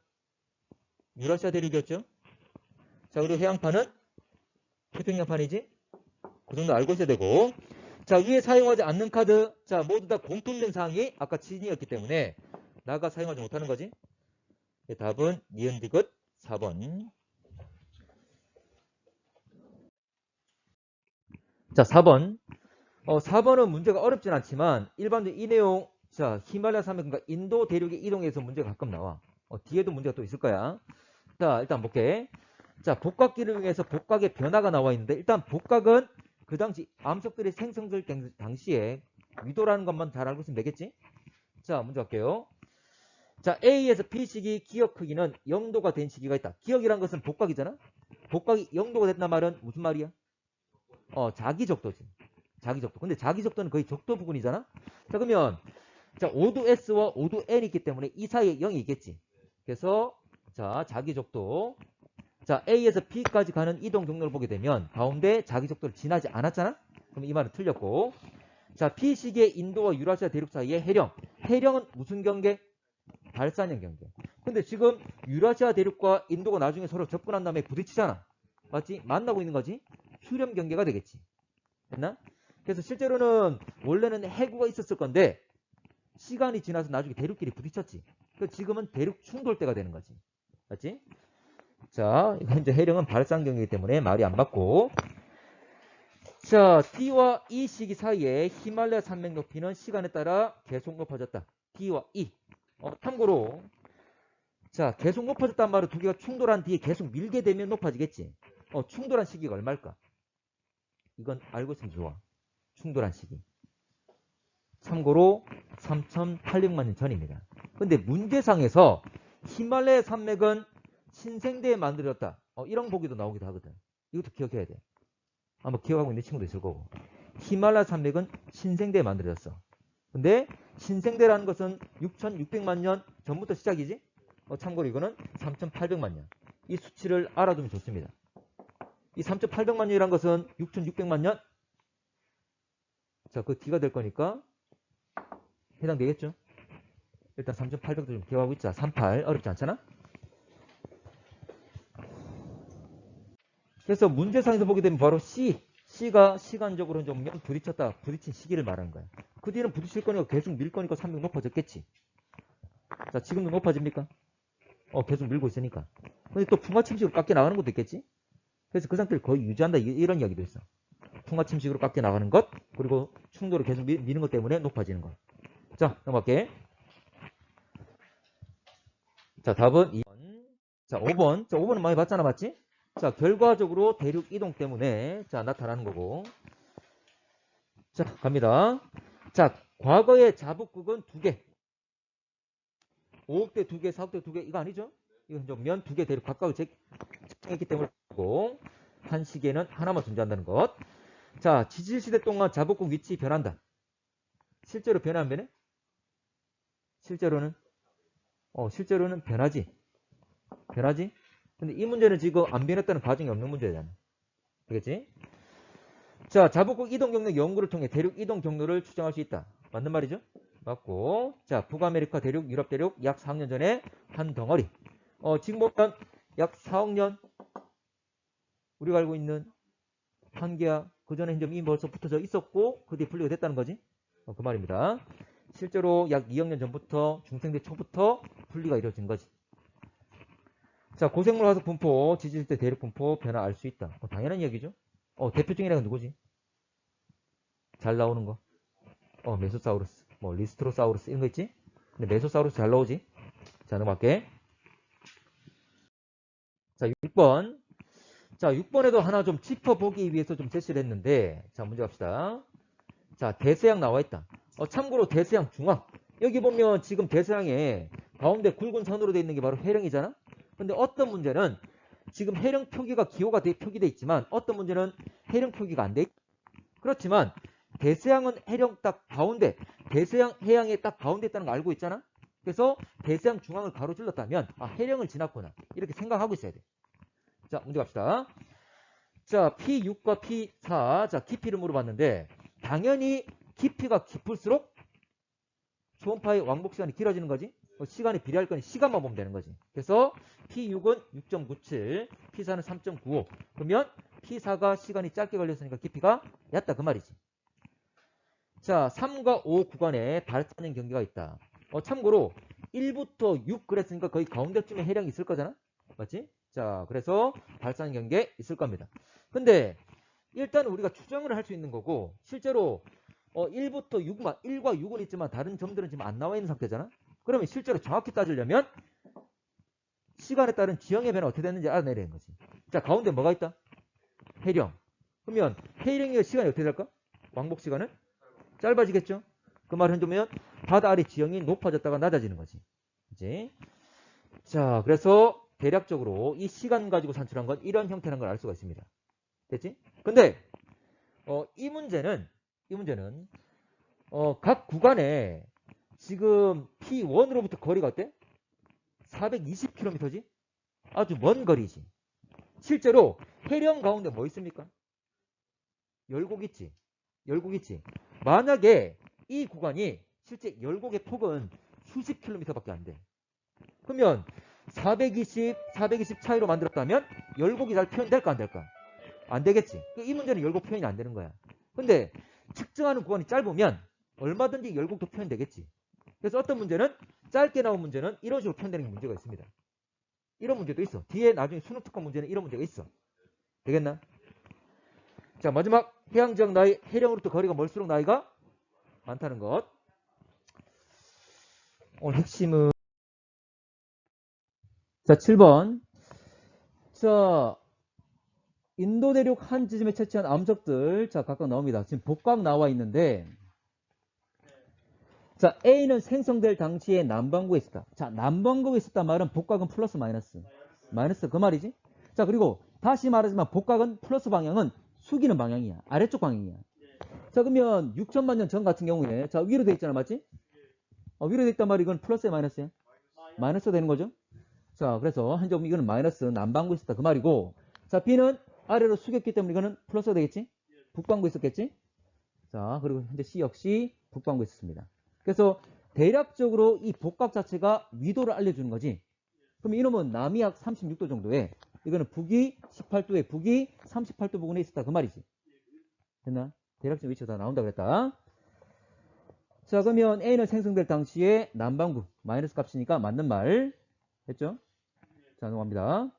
유라시아 대륙이었죠? 자, 그리고 해양판은 태평양판이지? 그 정도 알고 있어야 되고. 자, 위에 사용하지 않는 카드. 자, 모두 다 공통된 사항이 아까 진이었기 때문에 나가 사용하지 못하는 거지. 답은 니은디귿 4번. 자, 4번. 4번은 문제가 어렵진 않지만 일반적으로 이 내용, 자, 히말라야 산맥, 그러니까 인도 대륙의 이동에서 문제가 가끔 나와. 뒤에도 문제가 또 있을 거야. 자, 일단 볼게. 자, 복각기를 이용해서 복각의 변화가 나와 있는데, 일단 복각은 그 당시 암석들이 생성될 당시에 위도라는 것만 잘 알고 있으면 되겠지? 자, 문제 갈게요. 자, A에서 B식이 기억 크기는 0도가 된 시기가 있다. 기억이란 것은 복각이잖아? 복각이 0도가 됐단 말은 무슨 말이야? 자기적도지. 자기적도. 근데 자기적도는 거의 적도 부분이잖아? 자, 그러면, 자, 5도 S와 5도 N이 있기 때문에 이 사이에 0이 있겠지. 그래서, 자, 자기적도. 자, A에서 B까지 가는 이동 경로를 보게 되면 가운데 자기적도를 지나지 않았잖아? 그럼 이 말은 틀렸고. 자, B식의 인도와 유라시아 대륙 사이의 해령. 해령은 무슨 경계? 발산형 경계. 근데 지금 유라시아 대륙과 인도가 나중에 서로 접근한 다음에 부딪히잖아. 맞지? 만나고 있는 거지? 수렴 경계가 되겠지. 됐나? 그래서 실제로는 원래는 해구가 있었을 건데 시간이 지나서 나중에 대륙끼리 부딪혔지. 그래서 지금은 대륙 충돌대가 되는 거지. 맞지? 자, 이제 해령은 발산 경계이기 때문에 말이 안 맞고. 자, D와 E 시기 사이에 히말라야 산맥 높이는 시간에 따라 계속 높아졌다. D와 E. 참고로, 자, 계속 높아졌단 말은 두 개가 충돌한 뒤에 계속 밀게 되면 높아지겠지. 충돌한 시기가 얼마일까? 이건 알고 있으면 좋아. 충돌한 시기. 참고로 3,800만 년 전입니다. 근데 문제상에서 히말라야 산맥은 신생대에 만들어졌다. 이런 보기도 나오기도 하거든. 이것도 기억해야 돼. 아마 기억하고 있는 친구도 있을 거고. 히말라야 산맥은 신생대에 만들어졌어. 근데 신생대라는 것은 6,600만 년 전부터 시작이지. 참고로 이거는 3,800만 년. 이 수치를 알아두면 좋습니다. 이 3,800만 년이란 것은 6,600만 년. 자, 그 D가 될 거니까 해당되겠죠? 일단 3,800도 좀 기억하고 있자. 38 어렵지 않잖아? 그래서 문제상에서 보게 되면 바로 C가 시간적으로 좀 부딪힌 시기를 말하는 거야. 그 뒤는 부딪힐 거니까 계속 밀 거니까 산맥 높아졌겠지. 자, 지금도 높아집니까? 계속 밀고 있으니까. 근데 또 풍화침식으로 깎여 나가는 것도 있겠지? 그래서 그 상태를 거의 유지한다. 이런 이야기도 있어. 풍화침식으로 깎여 나가는 것, 그리고 충돌을 계속 미는 것 때문에 높아지는 것. 자, 넘어갈게. 자, 답은 2번. 자, 5번. 자, 5번은 많이 봤잖아, 맞지? 자, 결과적으로 대륙 이동 때문에, 자, 나타나는 거고. 자, 갑니다. 자, 과거의 자북국은 2개. 5억대 2개, 4억대 2개, 이거 아니죠? 이건 좀 면 2개 대륙 각각을 측정했기 때문에, 한 시기에는 하나만 존재한다는 것. 자, 지질시대 동안 자북국 위치 변한다. 실제로 변해 안 변해? 실제로는 변하지. 변하지? 근데 이 문제는 지금 안 변했다는 가정이 없는 문제잖아. 되겠지? 자, 자북국 이동 경로 연구를 통해 대륙 이동 경로를 추정할 수 있다. 맞는 말이죠? 맞고. 자, 북아메리카 대륙, 유럽 대륙 약 4억 년 전에 한 덩어리. 지금 보면 약 4억 년 우리가 알고 있는 한계야. 그 전에 이미 벌써 붙어져 있었고 그 뒤에 분리가 됐다는 거지. 그 말입니다. 실제로 약 2억 년 전부터 중생대 초부터 분리가 이루어진 거지. 자, 고생물 화석 분포, 지질대 대륙 분포 변화 알 수 있다. 당연한 이야기죠. 대표적인 애가 누구지? 잘 나오는 거. 메소사우루스, 리스트로사우루스 이런 거 있지? 근데 메소사우루스 잘 나오지? 자, 넘어갈게. 자, 6번. 자, 6번에도 하나 좀 짚어보기 위해서 좀 제시를 했는데, 자, 문제 갑시다. 자, 대서양 나와 있다. 참고로 대서양 중앙. 여기 보면 지금 대서양에 가운데 굵은 선으로 되어 있는 게 바로 해령이잖아? 근데 어떤 문제는 지금 해령 표기가 기호가 표기되어 있지만 어떤 문제는 해령 표기가 안 돼 있다. 그렇지만 대서양은 해령 딱 가운데, 대서양 해양의 딱 가운데 있다는 거 알고 있잖아. 그래서 대서양 중앙을 가로질렀다면 해령을 지났구나 이렇게 생각하고 있어야 돼. 자, 문제 갑시다. 자, P6과 P4, 자, 깊이를 물어봤는데 당연히 깊이가 깊을수록 초음파의 왕복 시간이 길어지는 거지. 시간이 비례할 거니 시간만 보면 되는 거지. 그래서 P6은 6.97, P4는 3.95. 그러면 P4가 시간이 짧게 걸렸으니까 깊이가 얕다 그 말이지. 자, 3과 5 구간에 발산형 경계가 있다. 참고로 1부터 6 그랬으니까 거의 가운데쯤에 해량이 있을 거잖아. 맞지? 자, 그래서 발산형 경계 있을 겁니다. 근데 일단 우리가 추정을 할 수 있는 거고 실제로 1부터 6만 1과 6은 있지만 다른 점들은 지금 안 나와 있는 상태잖아. 그러면 실제로 정확히 따지려면 시간에 따른 지형의 변화 어떻게 됐는지 알아내야 되는 거지. 자, 가운데 뭐가 있다? 해령. 그러면 해령의 시간이 어떻게 될까? 왕복 시간은 짧아지겠죠. 그 말은 해주면 바다 아래 지형이 높아졌다가 낮아지는 거지. 그치? 자, 그래서 대략적으로 이 시간 가지고 산출한 건 이런 형태라는 걸 알 수가 있습니다. 됐지? 근데 이 문제는 각 구간에 지금 P1으로부터 거리가 어때? 420km지? 아주 먼 거리지. 실제로 해령 가운데 뭐 있습니까? 열곡 있지. 열곡 있지. 만약에 이 구간이 실제 열곡의 폭은 수십 킬로미터밖에 안 돼. 그러면 420 차이로 만들었다면 열곡이 잘 표현될까 안 될까? 안 되겠지. 이 문제는 열곡 표현이 안 되는 거야. 근데 측정하는 구간이 짧으면 얼마든지 열곡도 표현되겠지. 그래서 어떤 문제는 짧게 나온 문제는 이런 식으로 표현되는 문제가 있습니다. 이런 문제도 있어. 뒤에 나중에 수능 특강 문제는 이런 문제가 있어. 되겠나? 자, 마지막 해양지역 나이, 해령으로부터 거리가 멀수록 나이가 많다는 것. 오늘 핵심은 자, 7번. 자, 인도 대륙 한 지점에 채취한 암석들 자 각각 나옵니다. 지금 복각 나와 있는데 자, A는 생성될 당시에 남반구에 있었다. 자, 남반구에 있었다 말은 복각은 플러스 마이너스. 마이너스 그 말이지. 자, 그리고 다시 말하지만 복각은 플러스 방향은 숙이는 방향이야. 아래쪽 방향이야. 자, 그러면 6천만 년 전 같은 경우에 자, 위로 돼 있잖아. 맞지? 위로 돼 있단 말이 이건 플러스야 마이너스야? 마이너스 되는 거죠. 자, 그래서 한점 이거는 마이너스 남반구에 있었다 그 말이고 자, B는 아래로 숙였기 때문에 이거는 플러스가 되겠지? 북반구에 있었겠지? 자, 그리고 현재 C 역시 북반구에 있었습니다. 그래서 대략적으로 이 복각 자체가 위도를 알려주는 거지. 그럼 이놈은 남이 약 36도 정도에 이거는 북이 18도에 북이 38도 부근에 있었다 그 말이지. 됐나? 대략적 위치가 다 나온다 그랬다. 자, 그러면 A는 생성될 당시에 남반구 마이너스 값이니까 맞는 말 했죠? 자, 넘어갑니다.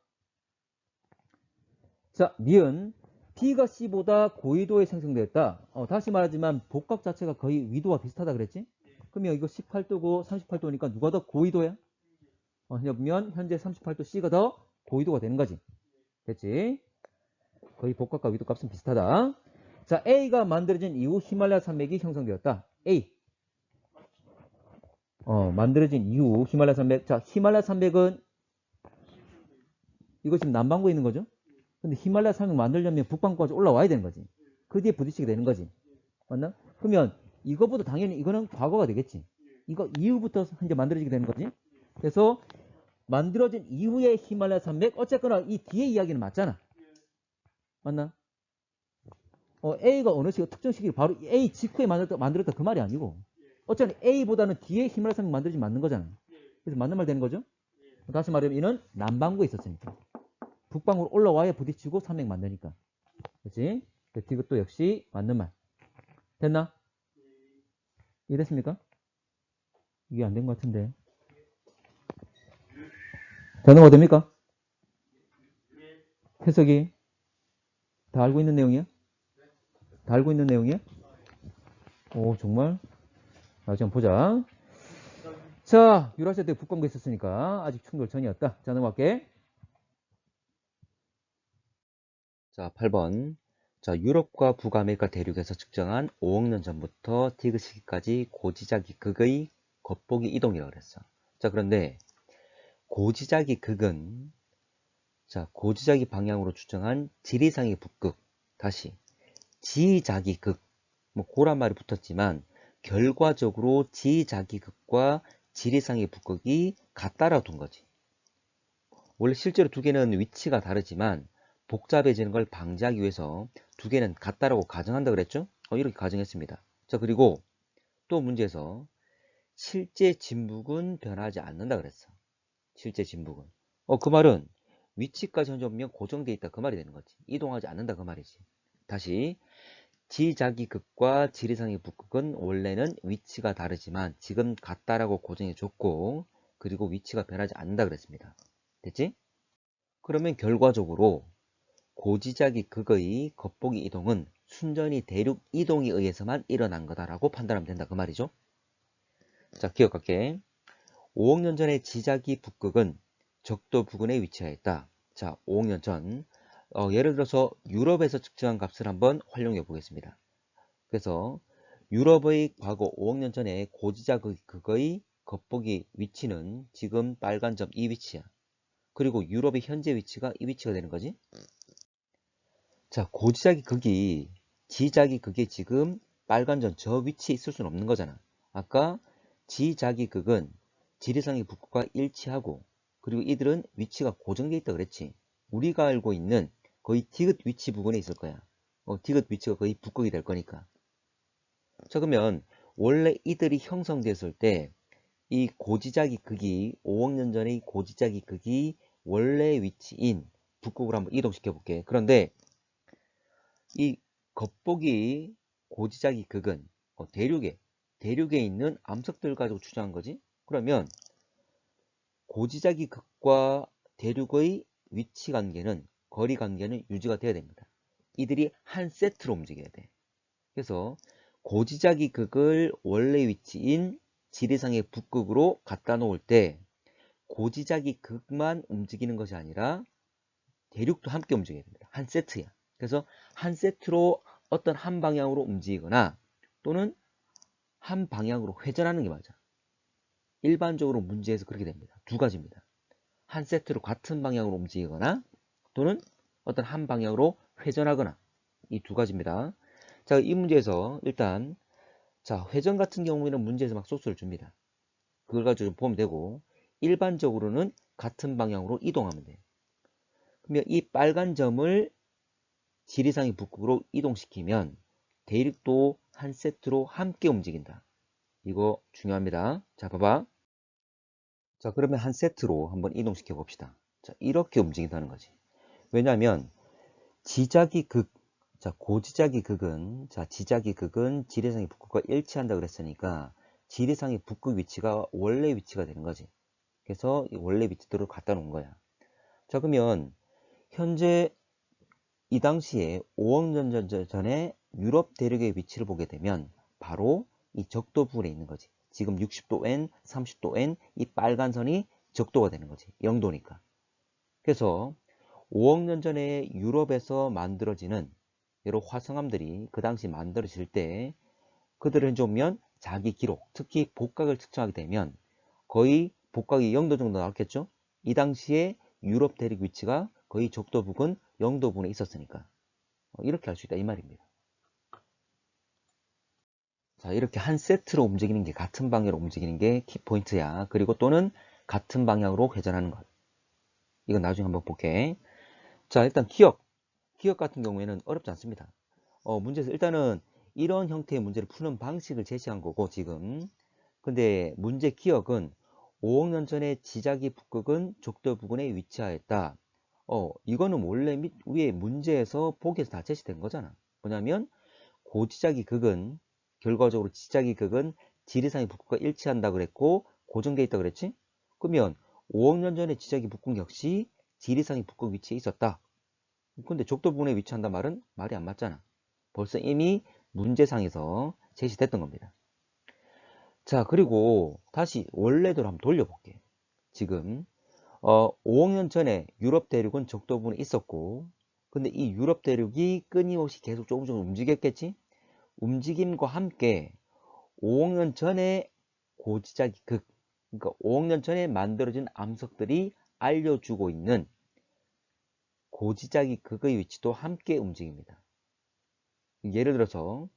자, 니은 B가 C보다 고위도에 생성되었다. 다시 말하지만 복각 자체가 거의 위도와 비슷하다 그랬지? 그러면 이거 18도고 38도니까 누가 더 고위도야? 현재 보면 현재 38도 C가 더 고위도가 되는 거지. 됐지? 거의 복각과 위도 값은 비슷하다. 자, A가 만들어진 이후 히말라야 산맥이 형성되었다. A. 만들어진 이후 히말라야 산맥. 자, 히말라야 산맥은 이거 지금 남반구에 있는 거죠? 근데 히말라야 산맥 만들려면 북반구까지 올라와야 되는 거지. 그 뒤에 부딪히게 되는 거지. 맞나? 그러면 이거보다 당연히 이거는 과거가 되겠지. 이거 이후부터 현재 만들어지게 되는 거지. 그래서 만들어진 이후의 히말라야 산맥 어쨌거나 이 뒤에 이야기는 맞잖아. 맞나? A가 어느 시기 특정 시기를 바로 A 직후에 만들었다 그 말이 아니고 어쨌든 A보다는 뒤에 히말라야 산맥 만들어지면 맞는 거잖아. 그래서 맞는 말 되는 거죠. 다시 말하면 이는 남반구에 있었으니까. 북방으로 올라와야 부딪히고 산맥 만드니까. 그렇지? 이것도 역시 맞는 말. 됐나? 이해됐습니까? 이게 안 된 것 같은데. 되는 거 됩니까? 해석이 다 알고 있는 내용이야? 다 알고 있는 내용이야? 오, 정말? 자, 한번 보자. 자, 유라시아 때 북광구에 있었으니까 아직 충돌 전이었다. 자, 넘어갈게. 자, 8번. 자, 유럽과 북아메리카 대륙에서 측정한 5억 년 전부터 디귿 시기까지 고지자기 극의 겉보기 이동이라고 그랬어. 자, 그런데 고지자기 극은 자, 고지자기 방향으로 추정한 지리상의 북극. 다시 지자기 극. 뭐 고란 말이 붙었지만 결과적으로 지자기극과 지리상의 북극이 같다라고 둔 거지. 원래 실제로 두 개는 위치가 다르지만 복잡해지는 걸 방지하기 위해서 두 개는 같다라고 가정한다 그랬죠? 이렇게 가정했습니다. 자, 그리고 또 문제에서 실제 진북은 변하지 않는다 그랬어. 실제 진북은. 그 말은 위치까지 현존하면 고정돼 있다 그 말이 되는 거지. 이동하지 않는다 그 말이지. 다시 지자기극과 지리상의 북극은 원래는 위치가 다르지만 지금 같다라고 고정해 줬고 그리고 위치가 변하지 않는다 그랬습니다. 됐지? 그러면 결과적으로 고지자기 극의 겉보기 이동은 순전히 대륙 이동에 의해서만 일어난 거다라고 판단하면 된다 그 말이죠. 자, 기억할게. 5억 년 전의 지자기 북극은 적도 부근에 위치하였다. 자, 5억 년 전. 예를 들어서 유럽에서 측정한 값을 한번 활용해 보겠습니다. 그래서 유럽의 과거 5억 년 전에 고지자극의 겉보기 위치는 지금 빨간 점 이 위치야. 그리고 유럽의 현재 위치가 이 위치가 되는 거지. 자, 고지자기 극이 지자기 극이 지금 빨간 점 저 위치에 있을 수는 없는 거잖아. 아까 지자기 극은 지리상의 북극과 일치하고 그리고 이들은 위치가 고정되어 있다 그랬지. 우리가 알고 있는 거의 디귿 위치 부근에 있을 거야. 디귿 위치가 거의 북극이 될 거니까. 자, 그러면 원래 이들이 형성됐을 때 이 고지자기 극이 5억 년 전의 고지자기 극이 원래 위치인 북극으로 한번 이동시켜 볼게. 그런데 이 겉보기 고지자기 극은 대륙에 있는 암석들 가지고 추정한 거지. 그러면 고지자기 극과 대륙의 위치 관계는 거리 관계는 유지가 돼야 됩니다. 이들이 한 세트로 움직여야 돼. 그래서 고지자기 극을 원래 위치인 지리상의 북극으로 갖다 놓을 때 고지자기 극만 움직이는 것이 아니라 대륙도 함께 움직여야 됩니다. 한 세트야. 그래서 한 세트로 어떤 한 방향으로 움직이거나 또는 한 방향으로 회전하는 게 맞아. 일반적으로 문제에서 그렇게 됩니다. 두 가지입니다. 한 세트로 같은 방향으로 움직이거나 또는 어떤 한 방향으로 회전하거나 이 두 가지입니다. 자, 이 문제에서 일단 자, 회전 같은 경우에는 문제에서 막 소스를 줍니다. 그걸 가지고 좀 보면 되고 일반적으로는 같은 방향으로 이동하면 돼요. 그러면 이 빨간 점을 지리상의 북극으로 이동시키면 대륙도 한 세트로 함께 움직인다. 이거 중요합니다. 자, 봐봐. 자, 그러면 한 세트로 한번 이동시켜 봅시다. 자, 이렇게 움직인다는 거지. 왜냐하면 지자기 극, 자, 고지자기 극은, 자, 지자기 극은 지리상의 북극과 일치한다 그랬으니까 지리상의 북극 위치가 원래 위치가 되는 거지. 그래서 원래 위치대로 갖다 놓은 거야. 자, 그러면 현재 이 당시에 5억 년 전에 유럽 대륙의 위치를 보게 되면 바로 이 적도 부분에 있는 거지. 지금 60도 N, 30도 N 이 빨간 선이 적도가 되는 거지. 0도니까. 그래서 5억 년 전에 유럽에서 만들어지는 여러 화성암들이 그 당시 만들어질 때 그들을 해주면 자기 기록, 특히 복각을 측정하게 되면 거의 복각이 0도 정도 나왔겠죠? 이 당시에 유럽 대륙 위치가 거의 적도 부근 0도 부근에 있었으니까 이렇게 할 수 있다 이 말입니다. 자, 이렇게 한 세트로 움직이는 게 같은 방향으로 움직이는 게 키포인트야. 그리고 또는 같은 방향으로 회전하는 것. 이건 나중에 한번 볼게. 자, 일단 기억 같은 경우에는 어렵지 않습니다. 문제에서 일단은 이런 형태의 문제를 푸는 방식을 제시한 거고 지금 근데 문제 기억은 5억 년 전에 지자기 북극은 적도 부근에 위치하였다. 이거는 원래 위에 문제에서 보기에서 다 제시된 거잖아. 뭐냐면 고지자기 극은 결과적으로 지자기 극은 지리상의 북극과 일치한다 그랬고 고정되어 있다 그랬지? 그러면 5억 년 전에 지자기 북극 역시 지리상의 북극 위치에 있었다. 근데 적도 부근에 위치한다 말은 말이 안 맞잖아. 벌써 이미 문제상에서 제시됐던 겁니다. 자, 그리고 다시 원래대로 한번 돌려볼게. 지금 5억 년 전에 유럽 대륙은 적도 부근에 있었고 근데 이 유럽 대륙이 끊임없이 계속 조금 움직였겠지? 움직임과 함께 5억 년 전에 고지자기 극, 그러니까 5억 년 전에 만들어진 암석들이 알려주고 있는 고지자기 극의 위치도 함께 움직입니다. 예를 들어서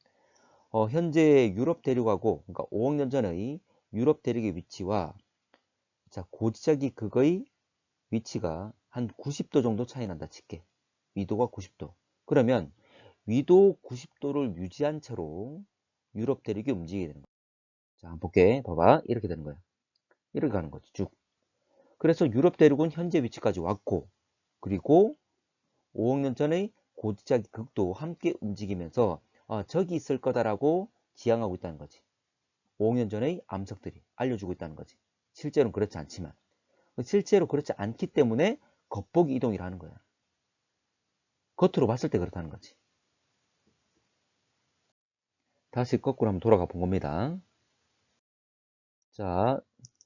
현재 유럽 대륙하고, 그러니까 5억 년 전의 유럽 대륙의 위치와 자, 고지자기 극의 위치가 한 90도 정도 차이 난다 칠게. 위도가 90도. 그러면 위도 90도를 유지한 채로 유럽 대륙이 움직이게 되는 거야. 자, 한번 볼게. 봐봐. 이렇게 되는 거야. 이렇게 가는 거지. 쭉. 그래서 유럽 대륙은 현재 위치까지 왔고, 그리고 5억 년 전의 고지자기 극도 함께 움직이면서 저기 있을 거다라고 지향하고 있다는 거지. 5억 년 전의 암석들이 알려주고 있다는 거지. 실제로는 그렇지 않지만. 실제로 그렇지 않기 때문에 겉보기 이동이라는 거야. 겉으로 봤을 때 그렇다는 거지. 다시 거꾸로 한번 돌아가 본 겁니다. 자,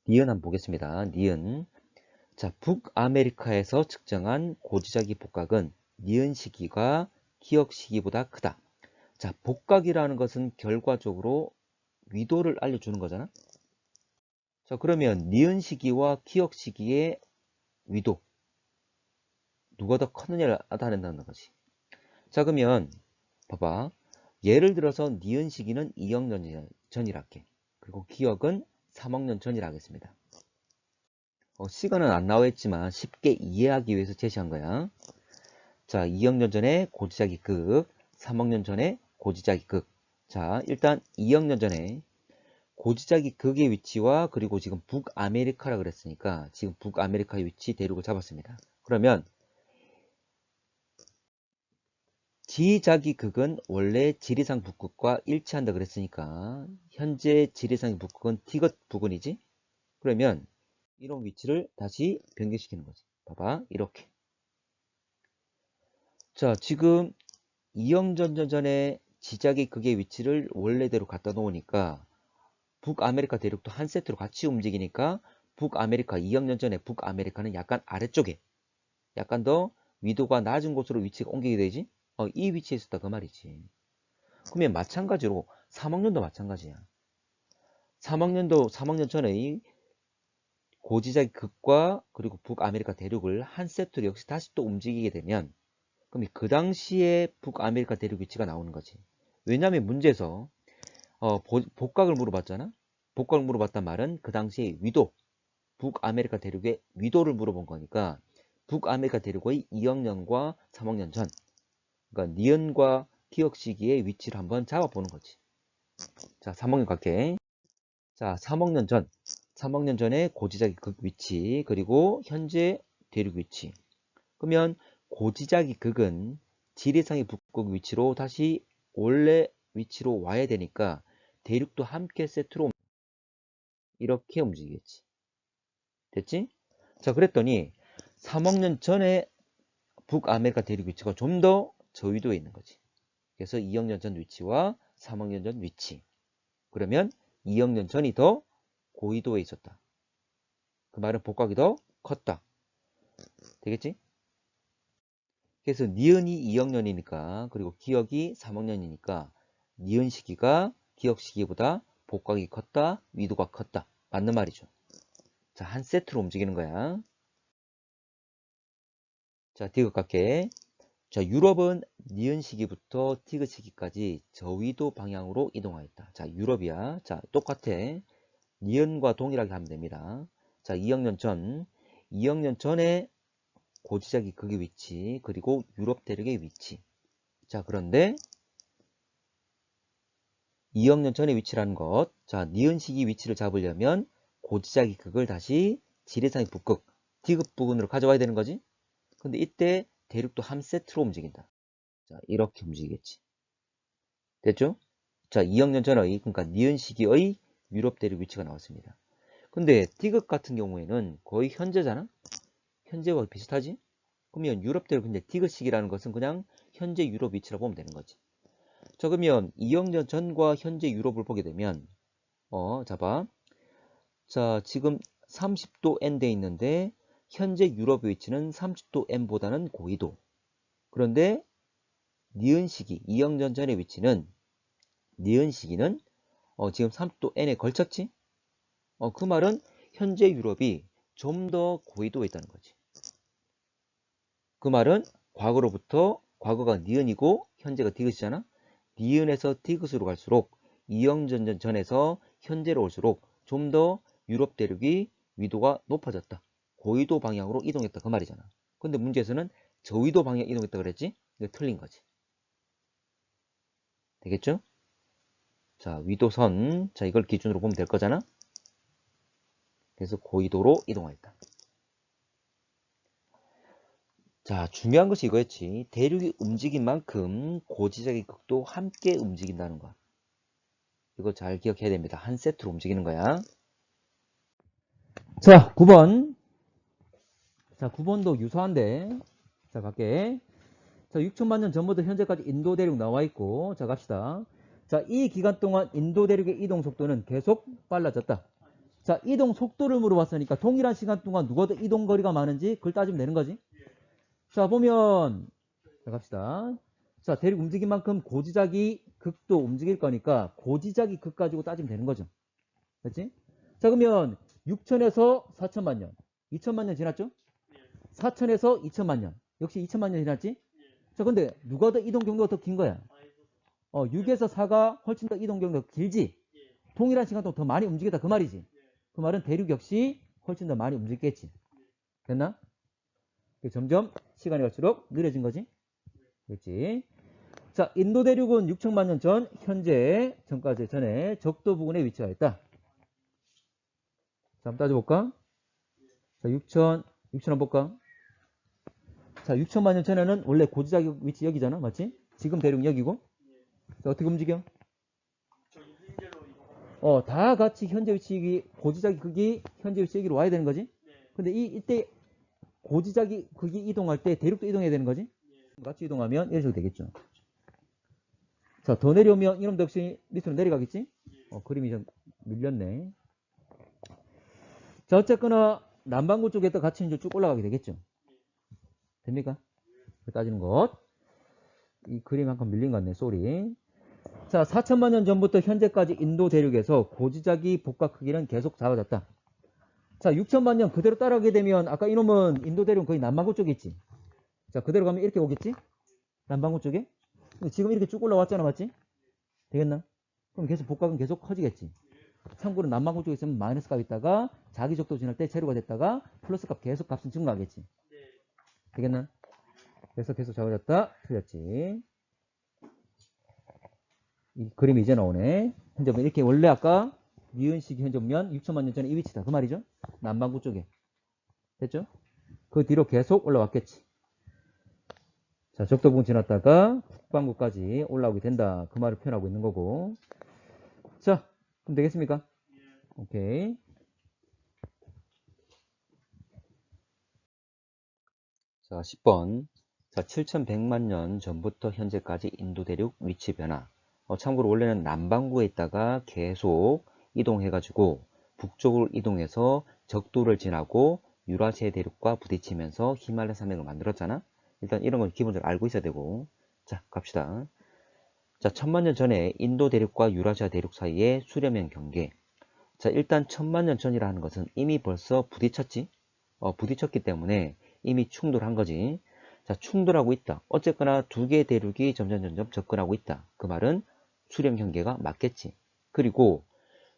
니은 한번 보겠습니다. 니은. 자, 북아메리카에서 측정한 고지자기 복각은 니은 시기가 기억 시기보다 크다. 자, 복각이라는 것은 결과적으로 위도를 알려주는 거잖아. 자, 그러면 니은 시기와 기억 시기의 위도 누가 더 크느냐를 나타낸다는 거지. 자, 그러면 봐봐. 예를 들어서 니은 시기는 2억 년 전이라 할게. 그리고 기억은 3억 년 전이라 하겠습니다. 시간은 안 나와 있지만 쉽게 이해하기 위해서 제시한 거야. 자, 2억 년 전에 고지자기 극, 3억 년 전에 고지자기 극. 자, 일단 2억 년 전에 고지자기 극의 위치와 그리고 지금 북아메리카라 그랬으니까 지금 북아메리카의 위치 대륙을 잡았습니다. 그러면 지자기 극은 원래 지리산 북극과 일치한다 그랬으니까 현재 지리산 북극은 티귿 부근이지? 그러면 이런 위치를 다시 변경시키는 거지. 봐봐, 이렇게. 자, 지금 2억 년 전에 지자기 극의 위치를 원래대로 갖다 놓으니까 북아메리카 대륙도 한 세트로 같이 움직이니까 북아메리카 2억 년 전에 북아메리카는 약간 아래쪽에 약간 더 위도가 낮은 곳으로 위치가 옮기게 되지. 이 위치에 있었다 그 말이지. 그러면 마찬가지로 3억 년도 마찬가지야. 3억 년 전의 고지자기 극과 그리고 북아메리카 대륙을 한 세트로 역시 다시 또 움직이게 되면 그럼 그 당시에 북아메리카 대륙 위치가 나오는 거지. 왜냐하면 문제에서 복각을 물어봤잖아. 복각을 물어봤단 말은 그 당시에 위도, 북아메리카 대륙의 위도를 물어본 거니까 북아메리카 대륙의 2억 년과 3억 년 전, 그러니까 니은과 기억 시기의 위치를 한번 잡아보는 거지. 자, 3억 년 갈게. 자, 3억 년 전, 3억 년 전의 고지자기 극 위치, 그리고 현재 대륙 위치. 그러면 고지자기 극은 지리상의 북극 위치로 다시 원래 위치로 와야 되니까 대륙도 함께 세트로 이렇게 움직이겠지. 됐지? 자, 그랬더니 3억 년 전에 북아메리카 대륙 위치가 좀 더 저위도에 있는 거지. 그래서 2억 년 전 위치와 3억 년 전 위치. 그러면 2억 년 전이 더 고위도에 있었다. 그 말은 복각이 더 컸다. 되겠지? 그래서 니은이 2억 년이니까 그리고 기억이 3억 년이니까 니은 시기가 기억 시기보다 복각이 컸다, 위도가 컸다. 맞는 말이죠. 자, 한 세트로 움직이는 거야. 자, 디귿 갈게. 자, 유럽은 니은 시기부터 티귿 시기까지 저위도 방향으로 이동하였다. 자, 유럽이야. 자, 똑같아. 니은과 동일하게 하면 됩니다. 자, 2억 년 전, 2억 년 전에 고지자기 극의 위치, 그리고 유럽 대륙의 위치. 자, 그런데 2억 년 전의 위치라는 것. 자, 니은 시기 위치를 잡으려면 고지자기 극을 다시 지리산의 북극, 디귿 부근으로 가져와야 되는 거지. 근데 이때 대륙도 한 세트로 움직인다. 자, 이렇게 움직이겠지. 됐죠? 자, 2억 년 전의, 그러니까 니은 시기의 유럽 대륙 위치가 나왔습니다. 근데 디귿 같은 경우에는 거의 현재잖아? 현재와 비슷하지? 그러면 유럽 대륙 근데 디귿 시기라는 것은 그냥 현재 유럽 위치라고 보면 되는 거지. 자, 그러면 2억 년 전과 현재 유럽을 보게 되면 자, 봐. 자, 지금 30도 N 돼 있는데 현재 유럽 위치는 30도 N보다는 고위도. 그런데 니은 시기, 2억 년 전의 위치는 니은 시기는 지금 30도 N에 걸쳤지? 그 말은 현재 유럽이 좀 더 고위도에 있다는 거지. 그 말은 과거로부터 과거가 니은이고 현재가 디귿이잖아. 니은에서 디귿으로 갈수록 이형전 전에서 현재로 올수록 좀 더 유럽 대륙이 위도가 높아졌다. 고위도 방향으로 이동했다. 그 말이잖아. 근데 문제에서는 저위도 방향 이동했다 그랬지? 이거 틀린 거지. 되겠죠? 자, 위도선. 자, 이걸 기준으로 보면 될 거잖아? 그래서 고위도로 이동하였다. 자, 중요한 것이 이거였지. 대륙이 움직인 만큼 고지적인 극도 함께 움직인다는 거. 이거 잘 기억해야 됩니다. 한 세트로 움직이는 거야. 자, 9번. 자, 9번도 유사한데. 자, 갈게. 자, 6천만 년 전부터 현재까지 인도 대륙 나와 있고. 자, 갑시다. 자, 이 기간 동안 인도 대륙의 이동 속도는 계속 빨라졌다. 자, 이동 속도를 물어봤으니까 동일한 시간 동안 누가 더 이동 거리가 많은지 그걸 따지면 되는 거지. 자, 보면 자, 갑시다. 자, 대륙 움직인 만큼 고지작이 극도 움직일 거니까 고지작이 극 가지고 따지면 되는 거죠. 그렇지? 자, 그러면 6천에서 4천만 년. 2천만 년 지났죠? 4천에서 2천만 년. 역시 2천만 년 지났지? 자, 근데 누가 더 이동 경로가 더 긴 거야? 6에서 4가 훨씬 더 이동 경로가 길지? 동일한 시간 동안 더 많이 움직였다. 그 말이지. 그 말은 대륙 역시 훨씬 더 많이 움직였겠지. 됐나? 점점 시간이 갈수록 느려진 거지. 그렇지. 자, 인도 대륙은 6천만 년 전, 현재, 전까지 전에 적도 부근에 위치하여 있다. 자, 한번 따져볼까? 자, 6천 한번 볼까? 자, 6천만 년 전에는 원래 고지작 위치 여기잖아. 맞지? 지금 대륙 여기고. 자, 어떻게 움직여? 다 같이 현재 위치 고지작이 극이 현재 위치 여기로 와야 되는 거지? 근데 이때 고지작이 극이 이동할 때 대륙도 이동해야 되는 거지? 같이 이동하면 이런 식으로 되겠죠. 자, 더 내려오면 이놈도 역시 밑으로 내려가겠지? 그림이 좀 밀렸네. 자, 어쨌거나 남반구 쪽에다 같이 이제 쭉 올라가게 되겠죠. 됩니까? 따지는 것. 이 그림 한칸 밀린 것 같네, 쏘리. 자, 4천만 년 전부터 현재까지 인도 대륙에서 고지작이 복각 크기는 계속 작아졌다. 자, 6천만 년 그대로 따라가게 되면 아까 이놈은 인도 대륙은 거의 남반구 쪽에 있지. 자, 그대로 가면 이렇게 오겠지? 남반구 쪽에? 지금 이렇게 쭉 올라왔잖아, 맞지? 되겠나? 그럼 계속 복각은 계속 커지겠지. 참고로 남반구 쪽에 있으면 마이너스 값이 있다가 자기 적도 지날 때 제로가 됐다가 플러스 값 계속 값은 증가하겠지. 되겠나? 그래서 계속 작아졌다. 틀렸지. 이 그림이 이제 나오네. 현재 보면 이렇게 원래 아까 니은식 현재 보면 6천만 년 전에 이 위치다. 그 말이죠. 남반구 쪽에. 됐죠? 그 뒤로 계속 올라왔겠지. 자, 적도 부분 지났다가 북반구까지 올라오게 된다. 그 말을 표현하고 있는 거고. 자, 그럼 되겠습니까? 오케이. 자, 10번. 자, 7,100만 년 전부터 현재까지 인도 대륙 위치 변화. 참고로 원래는 남반구에 있다가 계속 이동해가지고 북쪽으로 이동해서 적도를 지나고 유라시아 대륙과 부딪히면서 히말라야 산맥을 만들었잖아. 일단 이런 건 기본적으로 알고 있어야 되고. 자, 갑시다. 자, 1000만 년 전에 인도 대륙과 유라시아 대륙 사이의 수렴형 경계. 자, 일단 1000만 년 전이라 하는 것은 이미 벌써 부딪혔지. 부딪혔기 때문에 이미 충돌한 거지. 자, 충돌하고 있다. 어쨌거나 두 개의 대륙이 점점 접근하고 있다. 그 말은 수렴 경계가 맞겠지. 그리고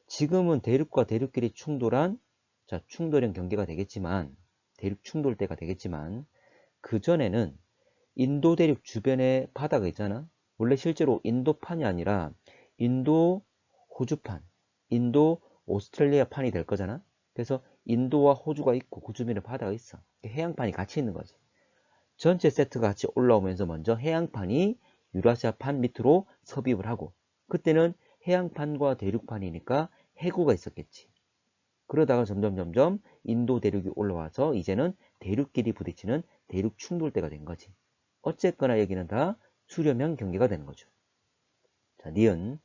지금은 대륙과 대륙끼리 충돌한 자, 충돌형 경계가 되겠지만 대륙 충돌대가 되겠지만 그 전에는 인도 대륙 주변에 바다가 있잖아. 원래 실제로 인도판이 아니라 인도 호주판, 인도 오스트레일리아 판이 될 거잖아. 그래서 인도와 호주가 있고 그 주변에 바다가 있어. 해양판이 같이 있는 거지. 전체 세트가 같이 올라오면서 먼저 해양판이 유라시아판 밑으로 섭입을 하고 그때는 해양판과 대륙판이니까 해구가 있었겠지. 그러다가 점점 인도 대륙이 올라와서 이제는 대륙끼리 부딪히는 대륙 충돌대가 된 거지. 어쨌거나 여기는 다 수렴형 경계가 되는 거죠. 자, 니은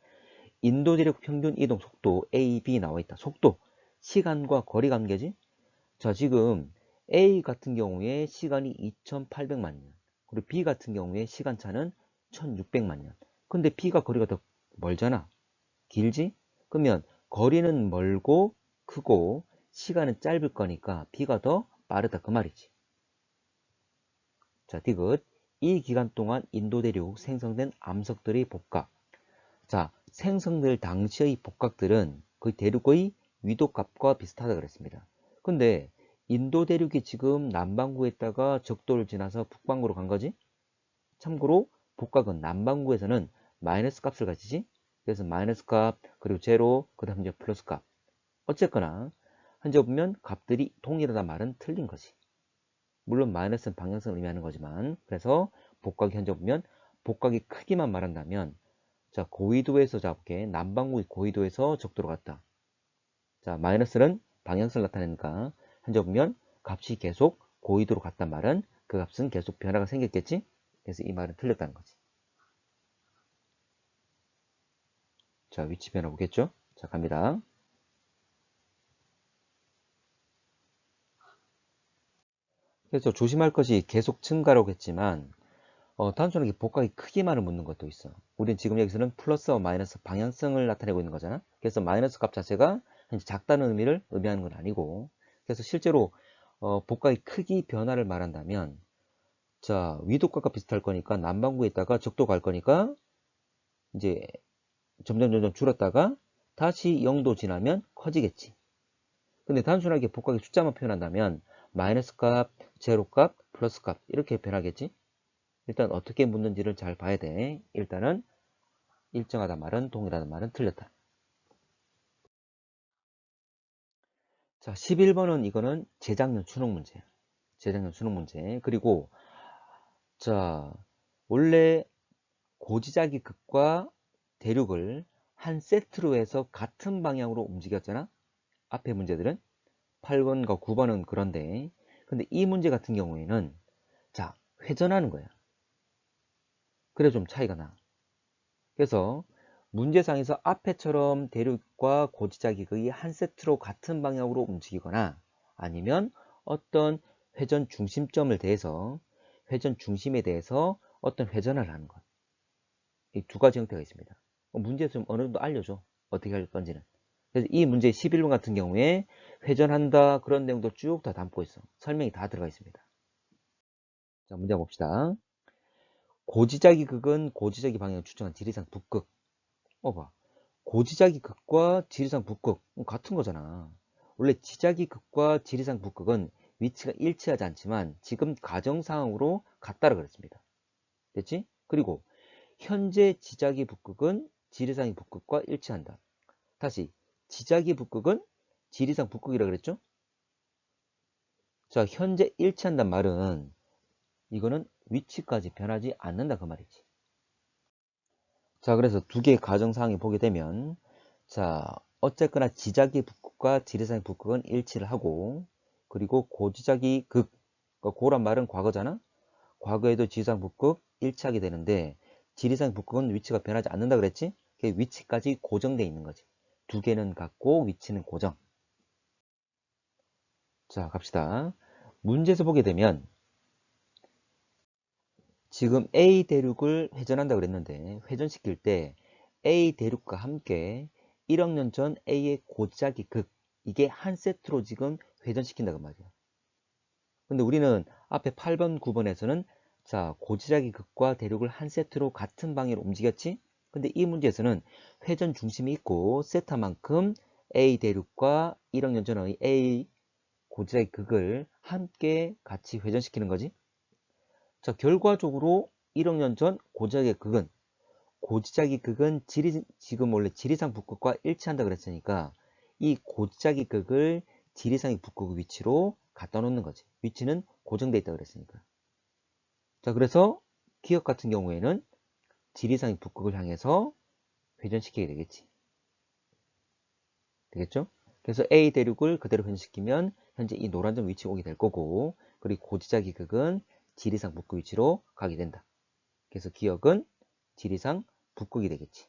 인도 대륙 평균 이동 속도 A, B 나와 있다. 속도, 시간과 거리 관계지. 자, 지금 A 같은 경우에 시간이 2800만 년, 그리고 B 같은 경우에 시간차는 1600만 년. 근데 B가 거리가 더 멀잖아. 길지? 그러면 거리는 멀고 크고 시간은 짧을 거니까 B가 더 빠르다 그 말이지. 자, 디귿. 이 기간 동안 인도 대륙 생성된 암석들의 복각. 자, 생성될 당시의 복각들은 그 대륙의 위도값과 비슷하다 그랬습니다. 근데 인도 대륙이 지금 남반구에 있다가 적도를 지나서 북반구로 간 거지? 참고로 복각은 남반구에서는 마이너스 값을 가지지? 그래서 마이너스 값, 그리고 제로, 그 다음 이제 플러스 값. 어쨌거나 현재 보면 값들이 동일하단 말은 틀린 거지. 물론 마이너스는 방향성을 의미하는 거지만, 그래서 복각이 현재 보면 복각의 크기만 말한다면, 자, 고위도에서 잡게 남반구의 고위도에서 적도로 갔다. 자, 마이너스는 방향성을 나타내니까 현재 보면 값이 계속 고위도로 갔단 말은 그 값은 계속 변화가 생겼겠지? 그래서 이 말은 틀렸다는 거지. 자, 위치 변화 보겠죠? 자, 갑니다. 그래서 조심할 것이 계속 증가라고 했지만 단순하게 복각의 크기만을 묻는 것도 있어. 우린 지금 여기서는 플러스와 마이너스 방향성을 나타내고 있는 거잖아. 그래서 마이너스 값 자체가 현재 작다는 의미를 의미하는 건 아니고, 그래서 실제로 복각의 크기 변화를 말한다면, 자, 위도값과 비슷할 거니까 남반구에 있다가 적도 갈 거니까 이제 점점 줄었다가 다시 0도 지나면 커지겠지. 근데 단순하게 복각의 숫자만 표현한다면 마이너스 값, 제로 값, 플러스 값 이렇게 변하겠지. 일단 어떻게 묻는지를 잘 봐야 돼. 일단은 일정하다 말은 동일하다 말은 틀렸다. 자, 11번은 이거는 재작년 수능 문제야. 재작년 수능 문제. 그리고 자, 원래 고지자기 극과 대륙을 한 세트로 해서 같은 방향으로 움직였잖아. 앞에 문제들은 8번과 9번은 그런데, 근데 이 문제 같은 경우에는 자, 회전하는 거야. 그래 좀 차이가 나. 그래서 문제상에서 앞에처럼 대륙과 고지자기극이 한 세트로 같은 방향으로 움직이거나 아니면 어떤 회전 중심점을 대해서 회전 중심에 대해서 어떤 회전을 하는 것. 이 두 가지 형태가 있습니다. 문제에서 좀 어느 정도 알려줘. 어떻게 할 건지는. 그래서 이 문제 11번 같은 경우에 회전한다 그런 내용도 쭉 다 담고 있어. 설명이 다 들어가 있습니다. 자, 문제 봅시다. 고지자기 극은 고지자기 방향을 추정한 지리산 북극. 봐. 고지자기 극과 지리산 북극 같은 거잖아. 원래 지자기 극과 지리산 북극은 위치가 일치하지 않지만 지금 가정상으로 같다고 그랬습니다. 됐지? 그리고 현재 지자기 북극은 지리산 북극과 일치한다. 다시 지자기 북극은 지리산 북극이라고 그랬죠? 자, 현재 일치한단 말은 이거는 위치까지 변하지 않는다 그 말이지. 자, 그래서 두 개의 가정상황을 보게 되면 자, 어쨌거나 지자기 북극과 지리산 북극은 일치를 하고, 그리고 고지자기 극, 그러니까 고란 말은 과거잖아. 과거에도 지리산 북극 일치하게 되는데 지리산 북극은 위치가 변하지 않는다 그랬지? 그 위치까지 고정되어 있는 거지. 두 개는 같고 위치는 고정. 자, 갑시다. 문제에서 보게 되면 지금 A 대륙을 회전한다 그랬는데 회전시킬 때 A 대륙과 함께 1억 년 전 A의 고지자기 극, 이게 한 세트로 지금 회전시킨다고 말이야. 근데 우리는 앞에 8번, 9번에서는 자, 고지자기 극과 대륙을 한 세트로 같은 방향으로 움직였지? 근데 이 문제에서는 회전 중심이 있고 세타만큼 A 대륙과 1억 년 전의 A 고지자기 극을 함께 같이 회전시키는 거지. 자, 결과적으로 1억 년 전 고지자기 극은 지금 원래 지리산 북극과 일치한다 그랬으니까 이 고지자기 극을 지리산의 북극 위치로 갖다 놓는 거지. 위치는 고정돼 있다 그랬으니까. 자, 그래서 기억 같은 경우에는 지리산의 북극을 향해서 회전시키게 되겠지. 되겠죠? 그래서 A 대륙을 그대로 회전시키면 현재 이 노란 점 위치에 오게 될 거고, 그리고 고지자기 극은 지리산 북극 위치로 가게 된다. 그래서 기억은 지리산 북극이 되겠지.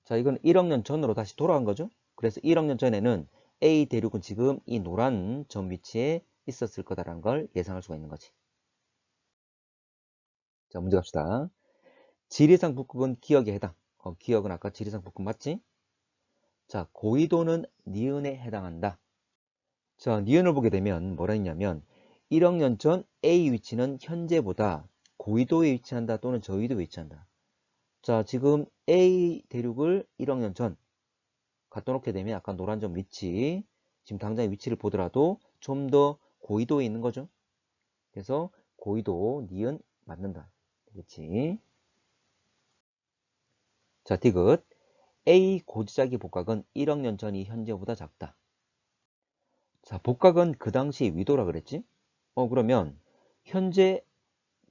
자, 이건 1억 년 전으로 다시 돌아간 거죠. 그래서 1억 년 전에는 A 대륙은 지금 이 노란 점 위치에 있었을 거다라는 걸 예상할 수가 있는 거지. 자, 문제 갑시다. 지리산 북극은 기억에 해당. 기억은 아까 지리산 북극 맞지? 자, 고위도는 니은에 해당한다. 자, 니은을 보게 되면 뭐라 했냐면 1억 년 전 A 위치는 현재보다 고위도에 위치한다 또는 저위도에 위치한다. 자, 지금 A 대륙을 1억 년 전 갖다 놓게 되면 아까 노란 점 위치, 지금 당장의 위치를 보더라도 좀 더 고緯도에 있는 거죠. 그래서 고緯도 니은 맞는다. 되겠지? 자, 디귿. A 고지자기 복각은 1억 년 전이 현재보다 작다. 자, 복각은 그 당시 위도라 그랬지? 그러면 현재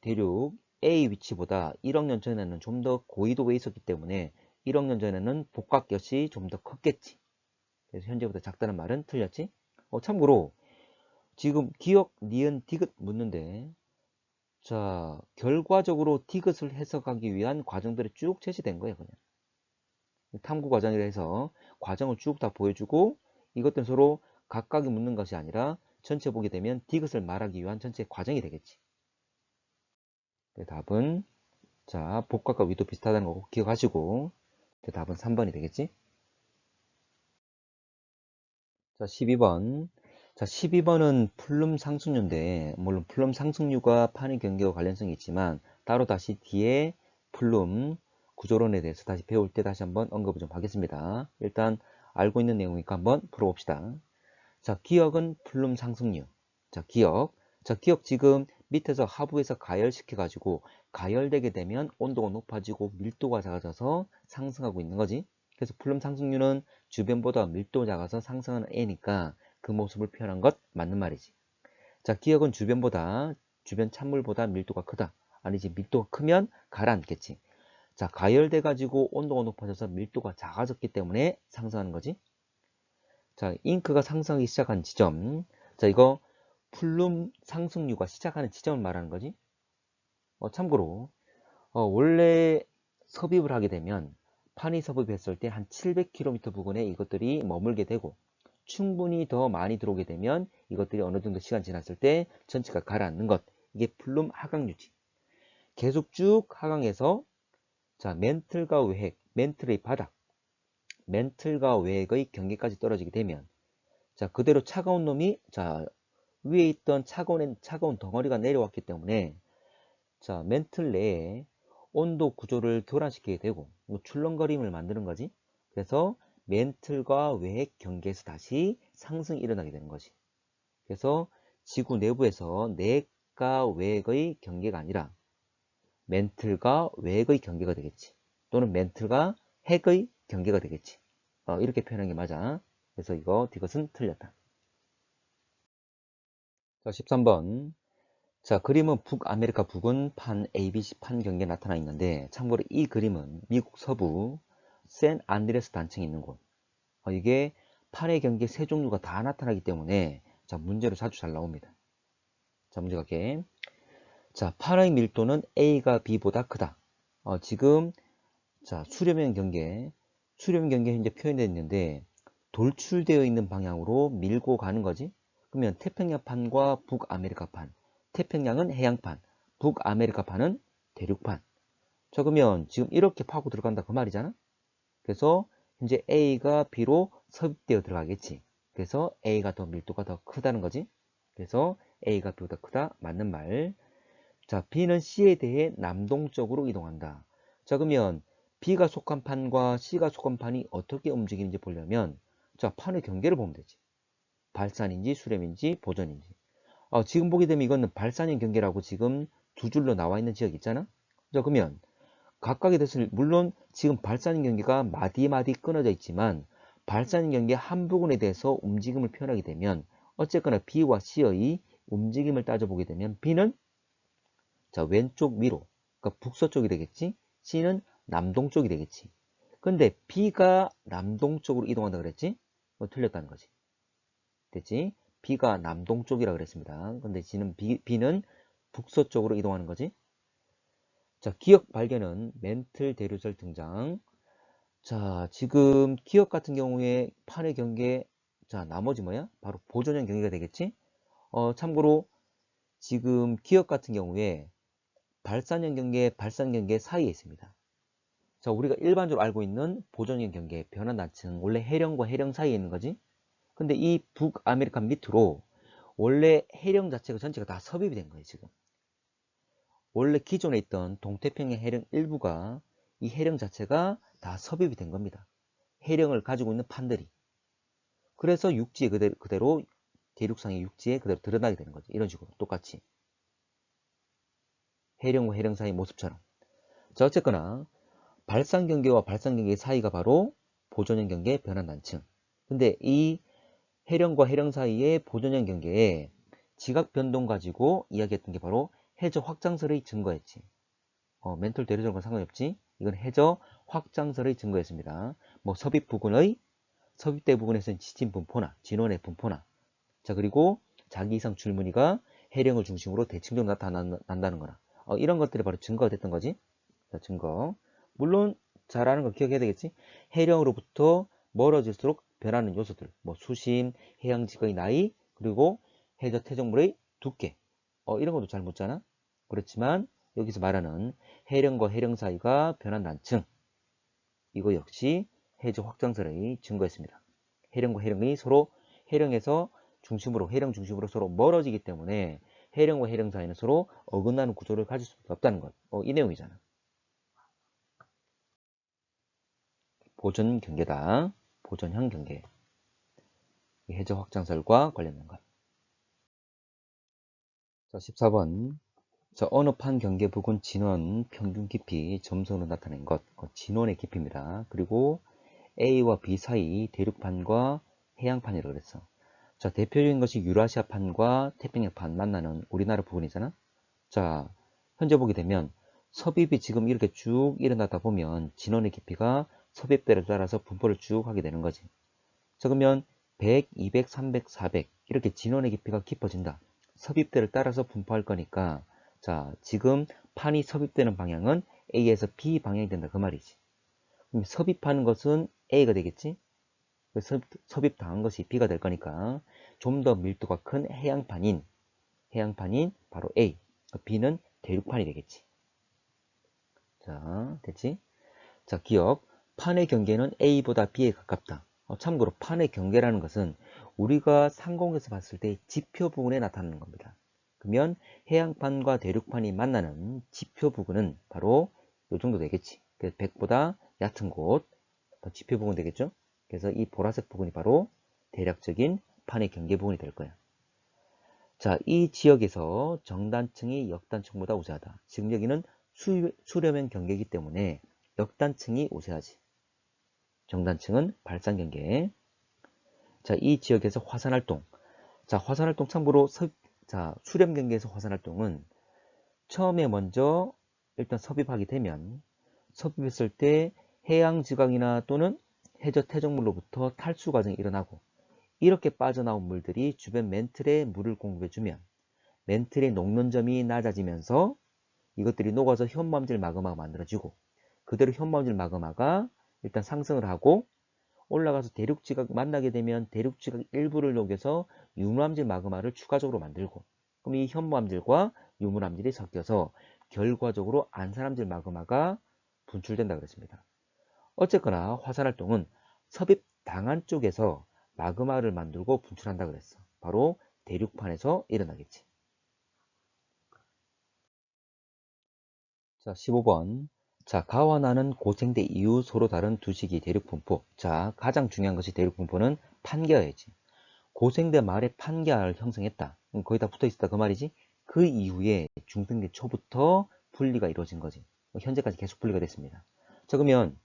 대륙 A 위치보다 1억 년 전에는 좀 더 고緯도에 있었기 때문에 1억 년 전에는 복각엿이 좀 더 컸겠지. 그래서 현재보다 작다는 말은 틀렸지? 참고로 지금 기억, 니은, 디귿 묻는데 자, 결과적으로 디귿을 해석하기 위한 과정들이 쭉 제시된 거예요, 그냥. 탐구 과정이라 해서 과정을 쭉 다 보여주고 이것들은 서로 각각이 묻는 것이 아니라 전체 보게 되면 디귿을 말하기 위한 전체 과정이 되겠지. 답은 자, 복각과 위도 비슷하다는 거 꼭 기억하시고 답은 3번이 되겠지. 자, 12번. 자, 12번은 플룸 상승류인데 물론 플룸 상승류가 판의 경계와 관련성이 있지만 따로 다시 뒤에 플룸 구조론에 대해서 다시 배울 때 다시 한번 언급을 좀 하겠습니다. 일단 알고 있는 내용이니까 한번 풀어봅시다. 자, 기역은 플룸 상승류. 자, 기역. 자, 기역 지금 밑에서 하부에서 가열시켜 가지고 가열되게 되면 온도가 높아지고 밀도가 작아져서 상승하고 있는 거지. 그래서 플룸 상승류는 주변보다 밀도가 작아서 상승하는 애니까 그 모습을 표현한 것 맞는 말이지. 자, 기역은 주변 찬물보다 밀도가 크다. 아니지, 밀도가 크면 가라앉겠지. 자, 가열돼 가지고 온도가 높아져서 밀도가 작아졌기 때문에 상승하는 거지. 자, 잉크가 상승하기 시작한 지점. 자, 이거 플룸 상승류가 시작하는 지점을 말하는 거지. 참고로 원래 섭입을 하게 되면 판이 섭입했을 때 한 700km 부근에 이것들이 머물게 되고 충분히 더 많이 들어오게 되면 이것들이 어느 정도 시간 지났을 때 전체가 가라앉는 것. 이게 플룸 하강류지. 계속 쭉 하강해서 자, 멘틀과 외핵, 멘틀의 바닥, 멘틀과 외핵의 경계까지 떨어지게 되면 자, 그대로 차가운 놈이 자, 위에 있던 차가운 덩어리가 내려왔기 때문에 자, 멘틀 내에 온도 구조를 교란시키게 되고 출렁거림을 만드는 거지. 그래서 멘틀과 외핵 경계에서 다시 상승이 일어나게 되는 거지. 그래서 지구 내부에서 내과 외핵의 경계가 아니라 멘틀과 외핵의 경계가 되겠지. 또는 멘틀과 핵의 경계가 되겠지. 이렇게 표현한 게 맞아. 그래서 이것은 틀렸다. 자, 13번. 자, 그림은 북아메리카 부근 판 ABC 판 경계에 나타나 있는데 참고로 이 그림은 미국 서부 샌 안드레스 단층에 있는 곳. 이게 판의 경계 세 종류가 다 나타나기 때문에 자, 문제로 자주 잘 나옵니다. 자, 문제 갈게. 자, 판의 밀도는 A가 B보다 크다. 지금 자, 수렴형 경계 현재 표현되어 있는데 돌출되어 있는 방향으로 밀고 가는 거지. 그러면 태평양판과 북아메리카판, 태평양은 해양판, 북아메리카판은 대륙판. 자, 그러면 지금 이렇게 파고 들어간다 그 말이잖아. 그래서 현재 A가 B로 섭입되어 들어가겠지. 그래서 A가 더 밀도가 더 크다는 거지. 그래서 A가 B보다 크다 맞는 말. 자, B는 C에 대해 남동쪽으로 이동한다. 자, 그러면 B가 속한 판과 C가 속한 판이 어떻게 움직이는지 보려면 자, 판의 경계를 보면 되지. 발산인지 수렴인지 보전인지. 지금 보게 되면 이거는 발산형 경계라고 지금 두 줄로 나와 있는 지역 있잖아. 자, 그러면 각각의 뜻을 물론 지금 발산형 경계가 마디마디 끊어져 있지만 발산형 경계 한 부분에 대해서 움직임을 표현하게 되면 어쨌거나 B와 C의 움직임을 따져보게 되면 B는 자, 왼쪽 위로, 그러니까 북서쪽이 되겠지. C는 남동쪽이 되겠지. 근데 B가 남동쪽으로 이동한다 그랬지? 틀렸다는 거지. 됐지? B가 남동쪽이라 그랬습니다. 근데 B는 북서쪽으로 이동하는 거지. 자, 기억 발견은 멘틀 대류설 등장. 자, 지금 기억 같은 경우에 판의 경계, 자, 나머지 뭐야? 바로 보존형 경계가 되겠지? 참고로 지금 기억 같은 경우에 발산형 경계, 발산 경계 사이에 있습니다. 자, 우리가 일반적으로 알고 있는 보존형 경계, 변환단층, 원래 해령과 해령 사이에 있는 거지. 근데 이 북아메리칸 밑으로 원래 해령 자체가 전체가 다 섭입이 된 거예요, 지금. 원래 기존에 있던 동태평양 해령 일부가 이 해령 자체가 다 섭입이 된 겁니다. 해령을 가지고 있는 판들이. 그래서 육지에 그대로 대륙상의 육지에 그대로 드러나게 되는 거죠. 이런 식으로 똑같이. 해령과 해령 사이 모습처럼. 자, 어쨌거나 발상 경계와 발상 경계 사이가 바로 보존형 경계 변환 단층. 근데 이 해령과 해령 사이의 보존형 경계에 지각 변동 가지고 이야기했던 게 바로 해저 확장설의 증거였지. 멘털 대류전과 상관없지. 이건 해저 확장설의 증거였습니다. 뭐 섭입대 부근에서는 지진 분포나 진원의 분포나. 자, 그리고 자기 이상 줄무늬가 해령을 중심으로 대칭적으로 나타난다는 거나. 이런 것들이 바로 증거가 됐던 거지. 자, 증거. 물론 잘 아는 거 기억해야 되겠지. 해령으로부터 멀어질수록 변하는 요소들. 뭐 수심, 해양지각의 나이, 그리고 해저 퇴적물의 두께. 이런 것도 잘 묻잖아. 그렇지만 여기서 말하는 해령과 해령 사이가 변한 단층. 이거 역시 해저 확장설의 증거였습니다. 해령과 해령이 서로 해령 중심으로 서로 멀어지기 때문에 해령과 해령 사이는 서로 어긋나는 구조를 가질 수밖에 없다는 것. 이 내용이잖아. 보존 경계다. 보존형 경계. 해저 확장설과 관련된 것. 자, 14번. 자, 어느 판 경계 부근 진원 평균 깊이 점선으로 나타낸 것. 진원의 깊이입니다. 그리고 A와 B 사이 대륙판과 해양판이라고 그랬어. 자, 대표적인 것이 유라시아판과 태평양판 만나는 우리나라 부분이잖아. 자, 현재 보게 되면 섭입이 지금 이렇게 쭉 일어나다 보면 진원의 깊이가 섭입대를 따라서 분포를 쭉 하게 되는 거지. 자, 그러면 100, 200, 300, 400 이렇게 진원의 깊이가 깊어진다. 섭입대를 따라서 분포할 거니까 자, 지금 판이 섭입되는 방향은 A에서 B 방향이 된다 그 말이지. 그럼 섭입하는 것은 A가 되겠지. 섭입당한 것이 B가 될 거니까 좀 더 밀도가 큰 해양판인 바로 A, B는 대륙판이 되겠지. 자, 됐지? 자, 기억. 판의 경계는 A보다 B에 가깝다. 참고로 판의 경계라는 것은 우리가 상공에서 봤을 때 지표 부근에 나타나는 겁니다. 그러면 해양판과 대륙판이 만나는 지표 부근은 바로 이 정도 되겠지. 그래서 100보다 얕은 곳, 지표 부근 되겠죠? 그래서 이 보라색 부분이 바로 대략적인 판의 경계 부분이 될 거야. 자, 이 지역에서 정단층이 역단층보다 우세하다. 지금 여기는 수렴형 경계이기 때문에 역단층이 우세하지. 정단층은 발상 경계. 자, 이 지역에서 화산활동. 자, 화산활동 참고로 수렴 경계에서 화산활동은 처음에 먼저 일단 섭입하게 되면 섭입했을 때 해양지각이나 또는 해저 퇴적물로부터 탈수 과정이 일어나고 이렇게 빠져나온 물들이 주변 멘틀에 물을 공급해주면 멘틀의 녹는점이 낮아지면서 이것들이 녹아서 현무암질 마그마가 만들어지고 그대로 현무암질 마그마가 일단 상승을 하고 올라가서 대륙지각 만나게 되면 대륙지각 일부를 녹여서 유물암질 마그마를 추가적으로 만들고 그럼 이 현무암질과 유물암질이 섞여서 결과적으로 안산암질 마그마가 분출된다 그랬습니다. 어쨌거나 화산활동은 섭입 당한 쪽에서 마그마를 만들고 분출한다 그랬어. 바로 대륙판에서 일어나겠지. 자, 15번. 자, 가와 나는 고생대 이후 서로 다른 두 시기 대륙 분포. 자, 가장 중요한 것이 대륙 분포는 판계어야지. 고생대 말에 판계를 형성했다. 거의 다 붙어 있었다 그 말이지. 그 이후에 중생대 초부터 분리가 이루어진 거지. 현재까지 계속 분리가 됐습니다. 자, 그러면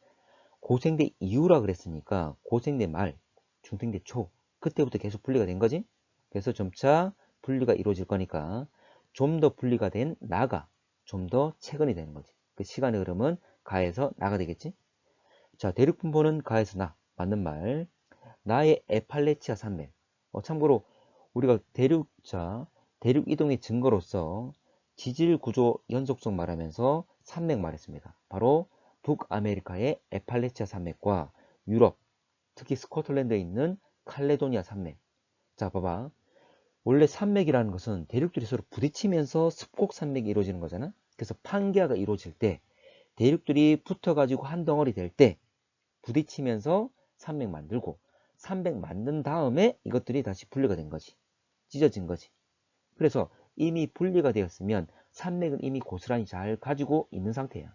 고생대 이후라 그랬으니까 고생대 말, 중생대 초 그때부터 계속 분리가 된 거지. 그래서 점차 분리가 이루어질 거니까 좀 더 분리가 된 나가 좀 더 최근이 되는 거지. 그 시간의 흐름은 가에서 나가 되겠지. 자, 대륙 분포는 가에서 나 맞는 말. 나의 에팔레치아 산맥. 참고로 우리가 대륙 이동의 증거로서 지질 구조 연속성 말하면서 산맥 말했습니다. 바로 북아메리카의 에팔레치아 산맥과 유럽, 특히 스코틀랜드에 있는 칼레도니아 산맥. 자, 봐봐. 원래 산맥이라는 것은 대륙들이 서로 부딪히면서 습곡 산맥이 이루어지는 거잖아. 그래서 판게아가 이루어질 때 대륙들이 붙어가지고 한 덩어리 될 때 부딪히면서 산맥 만들고 산맥 만든 다음에 이것들이 다시 분리가 된 거지. 찢어진 거지. 그래서 이미 분리가 되었으면 산맥은 이미 고스란히 잘 가지고 있는 상태야.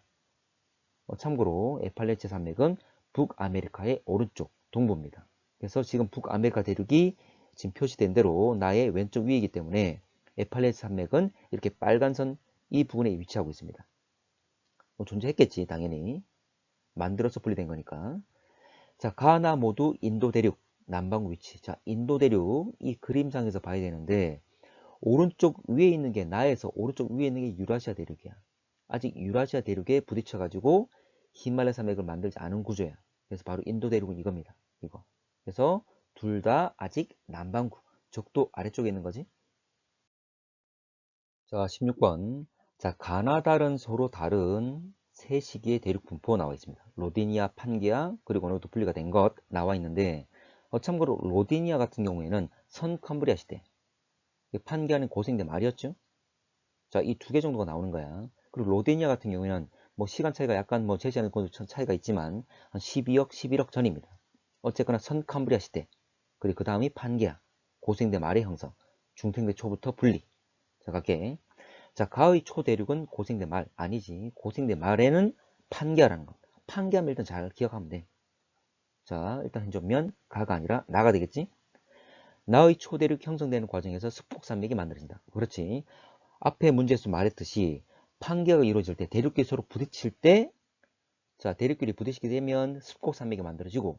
참고로 에팔레치 산맥은 북아메리카의 오른쪽 동부입니다. 그래서 지금 북아메리카 대륙이 지금 표시된 대로 나의 왼쪽 위이기 때문에 에팔레치 산맥은 이렇게 빨간 선 이 부분에 위치하고 있습니다. 존재했겠지, 당연히. 만들어서 분리된 거니까. 자, 가나 모두 인도 대륙 남반구 위치. 자, 인도 대륙 이 그림상에서 봐야 되는데 오른쪽 위에 있는 게 나에서 오른쪽 위에 있는 게 유라시아 대륙이야. 아직 유라시아 대륙에 부딪혀 가지고 히말라야 산맥을 만들지 않은 구조야. 그래서 바로 인도 대륙은 이겁니다. 이거. 그래서 둘 다 아직 남반구, 적도 아래쪽에 있는 거지. 자, 16번. 자, 가나다른 서로 다른 세 시기의 대륙 분포 나와 있습니다. 로디니아, 판게아, 그리고 어느 정도 분리가 된 것 나와 있는데, 참고로 로디니아 같은 경우에는 선캄브리아 시대, 판게아는 고생대 말이었죠. 자, 이 두 개 정도가 나오는 거야. 그리고 로디니아 같은 경우에는 뭐 시간 차이가 약간 뭐 제시하는 것도 차이가 있지만 한 12억, 11억 전입니다. 어쨌거나 선캄브리아 시대, 그리고 그 다음이 판게아, 고생대 말의 형성, 중생대 초부터 분리. 자, 갈게. 자, 가의 초대륙은 고생대 말 아니지. 고생대 말에는 판게아라는 거. 판게아면 일단 잘 기억하면 돼. 자, 일단 현존면 가가 아니라 나가 되겠지. 나의 초대륙 형성되는 과정에서 습곡산맥이 만들어진다. 그렇지. 앞에 문제에서 말했듯이 판게아가 이루어질 때 대륙끼리 서로 부딪힐 때, 자, 대륙끼리 부딪히게 되면 습곡산맥이 만들어지고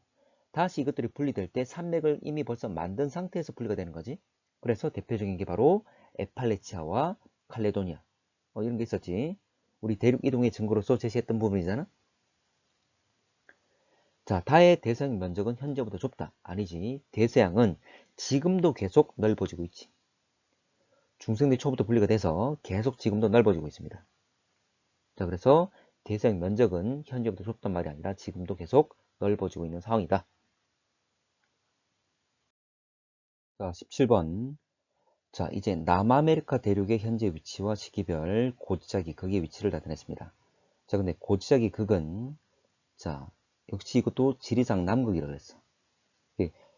다시 이것들이 분리될 때 산맥을 이미 벌써 만든 상태에서 분리가 되는 거지. 그래서 대표적인 게 바로 에팔레치아와 칼레도니아 이런 게 있었지. 우리 대륙 이동의 증거로서 제시했던 부분이잖아. 자, 다의 대서양 면적은 현재보다 좁다. 아니지. 대서양은 지금도 계속 넓어지고 있지. 중생대 초부터 분리가 돼서 계속 지금도 넓어지고 있습니다. 자, 그래서 대서양 면적은 현재보다 좁단 말이 아니라 지금도 계속 넓어지고 있는 상황이다. 자, 17번. 자, 이제 남아메리카 대륙의 현재 위치와 시기별 고지자기 극의 위치를 나타냈습니다. 자, 근데 고지자기 극은, 자, 역시 이것도 지리상 남극이라고 했어.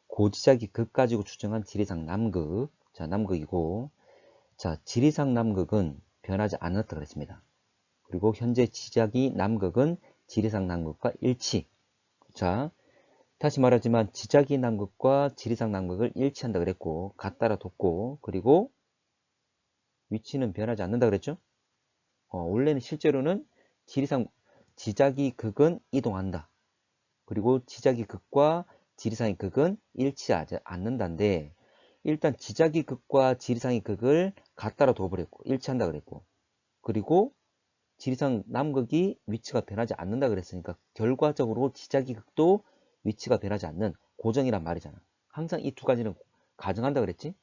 고지자기 극 가지고 추정한 지리상 남극. 자, 남극이고, 자, 지리상 남극은 변하지 않았다 그랬습니다. 그리고 현재 지자기 남극은 지리상 남극과 일치. 자, 다시 말하지만 지자기 남극과 지리상 남극을 일치한다 그랬고, 같다라 뒀고, 그리고 위치는 변하지 않는다 그랬죠? 원래는 실제로는 지자기 극은 이동한다. 그리고 지자기 극과 지리상의 극은 일치하지 않는다인데, 일단 지자기 극과 지리상의 극을 갖다라 둬버렸고 일치한다 그랬고, 그리고 지리상 남극이 위치가 변하지 않는다 그랬으니까 결과적으로 지자기 극도 위치가 변하지 않는 고정이란 말이잖아. 항상 이 두 가지는 가정한다 그랬지.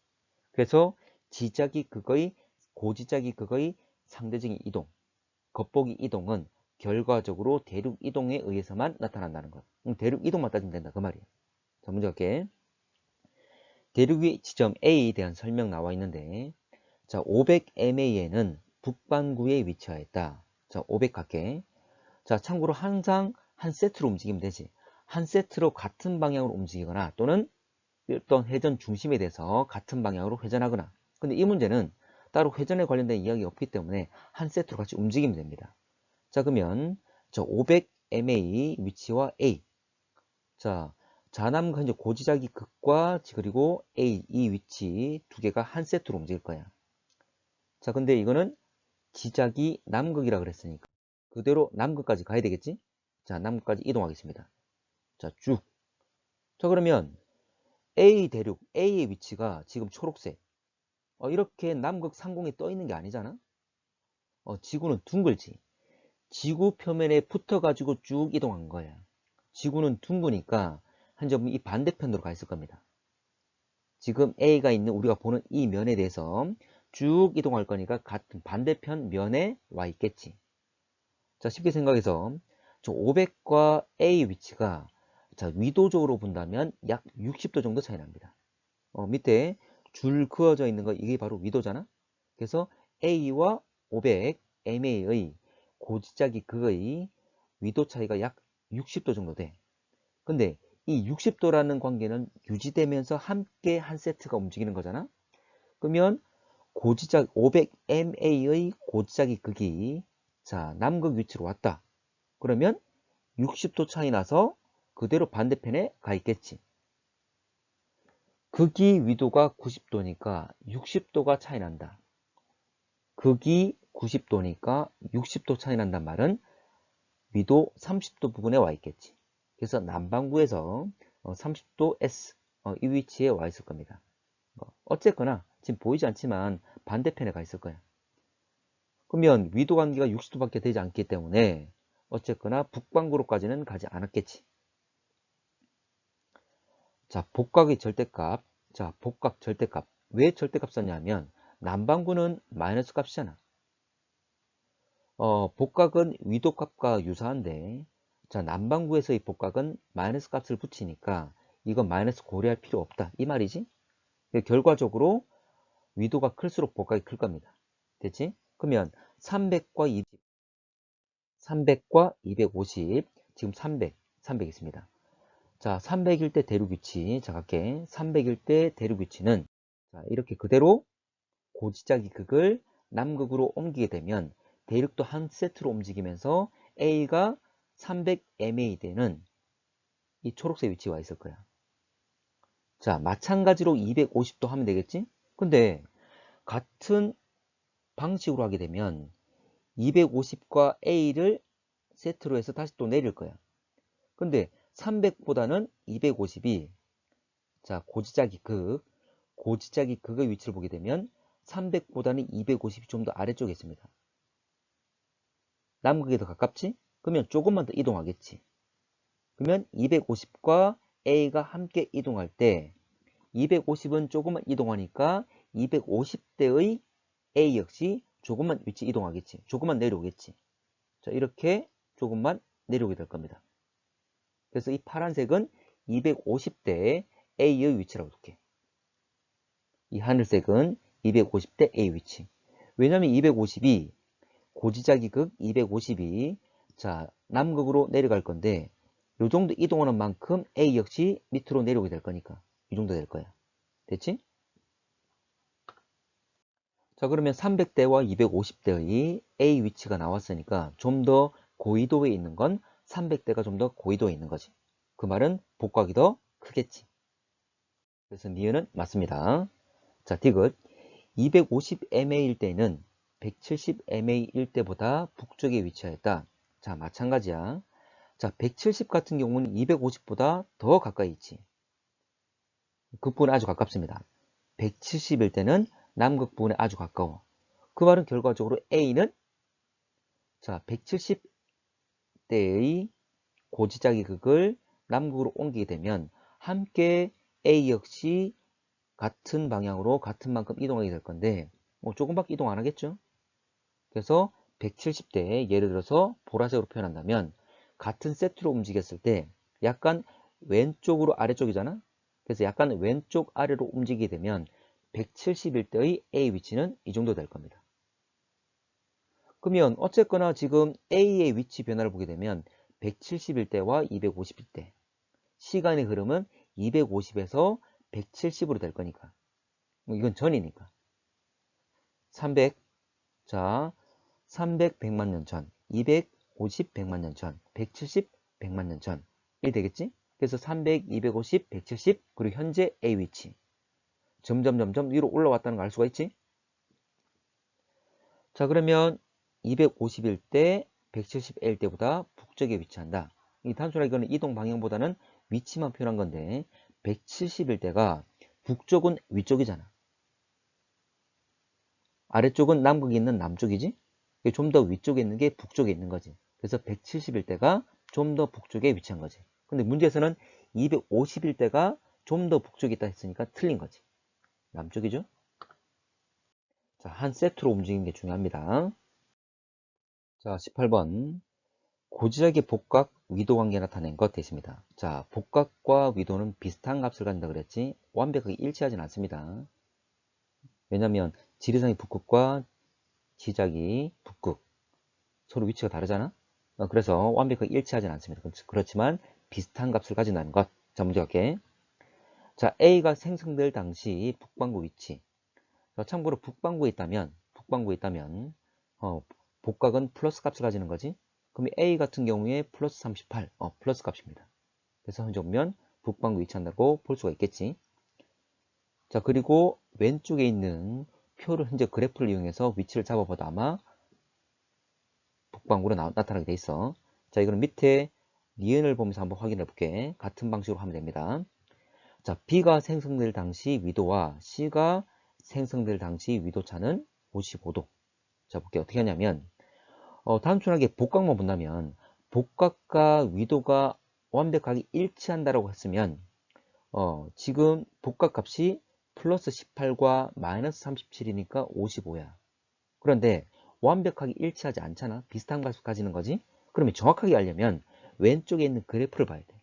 그래서 지자기 극의 고지자기 극의 상대적인 이동, 겉보기 이동은 결과적으로 대륙 이동에 의해서만 나타난다는 것. 대륙 이동만 따지면 된다 그 말이야. 자, 문제 갈게. 대륙의 지점 A에 대한 설명 나와 있는데, 자, 500MA에는 북반구에 위치하였다. 자, 500 갈게. 자, 참고로 항상 한 세트로 움직이면 되지. 한 세트로 같은 방향으로 움직이거나 또는 어떤 회전 중심에 대해서 같은 방향으로 회전하거나. 근데 이 문제는 따로 회전에 관련된 이야기가 없기 때문에 한 세트로 같이 움직이면 됩니다. 자, 그러면 저 500MA 위치와 A. 자, 좌남 현재 고지자기 극과 그리고 A 이 위치 두 개가 한 세트로 움직일 거야. 자, 근데 이거는 지자기 남극이라 그랬으니까 그대로 남극까지 가야 되겠지? 자, 남극까지 이동하겠습니다. 자, 쭉. 자, 그러면 A 대륙, A의 위치가 지금 초록색. 이렇게 남극 상공에 떠 있는 게 아니잖아? 지구는 둥글지. 지구 표면에 붙어가지고 쭉 이동한 거야. 지구는 둥그니까 한 점 이 반대편으로 가 있을 겁니다. 지금 A가 있는 우리가 보는 이 면에 대해서 쭉 이동할 거니까 같은 반대편 면에 와 있겠지. 자, 쉽게 생각해서 저 500과 A 위치가 자, 위도적으로 본다면 약 60도 정도 차이 납니다. 밑에 줄 그어져 있는 거 이게 바로 위도잖아. 그래서 A와 500 MA의 고지자기 극의 위도 차이가 약 60도 정도 돼. 근데 이 60도라는 관계는 유지되면서 함께 한 세트가 움직이는 거잖아. 그러면 고지자 500MA의 고지자기 극이 자, 남극 위치로 왔다. 그러면 60도 차이 나서 그대로 반대편에 가 있겠지. 극이 위도가 90도니까 60도가 차이 난다. 극이 90도니까 60도 차이 난단 말은 위도 30도 부분에 와 있겠지. 그래서 남반구에서 30도 S 이 위치에 와 있을 겁니다. 어쨌거나 지금 보이지 않지만 반대편에 가 있을 거야. 그러면 위도 관계가 60도밖에 되지 않기 때문에 어쨌거나 북반구로까지는 가지 않았겠지. 자, 복각의 절대값. 자, 복각 절대값. 왜 절대값 썼냐면 남반구는 마이너스 값이잖아. 복각은 위도값과 유사한데 자, 남반구에서의 복각은 마이너스 값을 붙이니까 이건 마이너스 고려할 필요 없다. 이 말이지? 결과적으로 위도가 클수록 복각이 클 겁니다. 됐지? 그러면 300과 250, 지금 300 있습니다. 자, 300일 때 대륙 위치, 자, 갈게. 300일 때 대륙 위치는 자, 이렇게 그대로 고지짝이 극을 남극으로 옮기게 되면 대륙도 한 세트로 움직이면서 A가 300MA 되는 이 초록색 위치에 와 있을 거야. 자, 마찬가지로 250도 하면 되겠지? 근데 같은 방식으로 하게 되면 250과 A를 세트로 해서 다시 또 내릴 거야. 근데 300보다는 250이 자, 고지짝이 극의 위치를 보게 되면 300보다는 250이 좀 더 아래쪽에 있습니다. 남극에 더 가깝지? 그러면 조금만 더 이동하겠지. 그러면 250과 A가 함께 이동할 때 250은 조금만 이동하니까 250대의 A 역시 조금만 위치 이동하겠지. 조금만 내려오겠지. 자, 이렇게 조금만 내려오게 될 겁니다. 그래서 이 파란색은 250대 A의 위치라고 볼게. 이 하늘색은 250대 A 위치. 왜냐면 250이 고지짝이 극 250이 자, 남극으로 내려갈 건데 요 정도 이동하는 만큼 A 역시 밑으로 내려오게 될 거니까 이 정도 될 거야. 됐지? 자, 그러면 300대와 250대의 A 위치가 나왔으니까 좀 더 고緯도에 있는 건 300대가 좀 더 고緯도에 있는 거지. 그 말은 복각이 더 크겠지. 그래서 니은은 맞습니다. 자, 디귿 250MA일 때는 170MA일 때보다 북쪽에 위치하였다. 자, 마찬가지야. 자, 170 같은 경우는 250보다 더 가까이 있지. 극부분에 아주 가깝습니다. 170일 때는 남극 부분에 아주 가까워. 그 말은 결과적으로 A는 자, 170대의 고지짝이 극을 남극으로 옮기게 되면 함께 A 역시 같은 방향으로 같은 만큼 이동하게 될 건데 뭐 조금밖에 이동 안 하겠죠. 그래서 170대 예를 들어서 보라색으로 표현한다면 같은 세트로 움직였을 때 약간 왼쪽으로 아래쪽이잖아. 그래서 약간 왼쪽 아래로 움직이게 되면 170일대의 A 위치는 이 정도 될 겁니다. 그러면 어쨌거나 지금 A의 위치 변화를 보게 되면 170일대와 250일대 시간의 흐름은 250에서 170으로 될 거니까 이건 전이니까 300 자, 300 100만 년 전, 250 100만 년 전, 170 100만 년 전. 이 되겠지? 그래서 300, 250, 170, 그리고 현재 A 위치. 점점 위로 올라왔다는 걸 알 수가 있지? 자, 그러면 250일 때 170일 때보다 북쪽에 위치한다. 이 단순하게 이거는 이동 방향보다는 위치만 표현한 건데 170일 때가 북쪽은 위쪽이잖아. 아래쪽은 남극에 있는 남쪽이지? 좀 더 위쪽에 있는 게 북쪽에 있는 거지. 그래서 170일대가 좀 더 북쪽에 위치한 거지. 근데 문제에서는 250일대가 좀 더 북쪽에 있다 했으니까 틀린 거지. 남쪽이죠? 자, 한 세트로 움직이는 게 중요합니다. 자, 18번. 고지력의 복각, 위도 관계 나타낸 것 됐습니다. 자, 복각과 위도는 비슷한 값을 가진다 그랬지? 완벽하게 일치하진 않습니다. 왜냐면 지리상의 북극과 지작이 북극 서로 위치가 다르잖아. 그래서 완벽하게 일치하진 않습니다. 그렇지만 비슷한 값을 가진다는 것. 자, 문제 갈게. 자, A가 생성될 당시 북반구 위치. 자, 참고로 북반구에 있다면 복각은 플러스 값을 가지는 거지. 그럼 A 같은 경우에 플러스 38, 플러스 값입니다. 그래서 현재 보면 북반구 위치한다고 볼 수가 있겠지. 자, 그리고 왼쪽에 있는 표를 현재 그래프를 이용해서 위치를 잡아봐도 아마 북반구로 나타나게 돼 있어. 자, 이거는 밑에 니은을 보면서 한번 확인해 볼게. 같은 방식으로 하면 됩니다. 자, B가 생성될 당시 위도와 C가 생성될 당시 위도 차는 55도. 자, 볼게. 어떻게 하냐면, 단순하게 복각만 본다면, 복각과 위도가 완벽하게 일치한다라고 했으면, 지금 복각 값이 플러스 18과 마이너스 37이니까 55야. 그런데 완벽하게 일치하지 않잖아. 비슷한 값을 가지는 거지. 그러면 정확하게 알려면 왼쪽에 있는 그래프를 봐야 돼.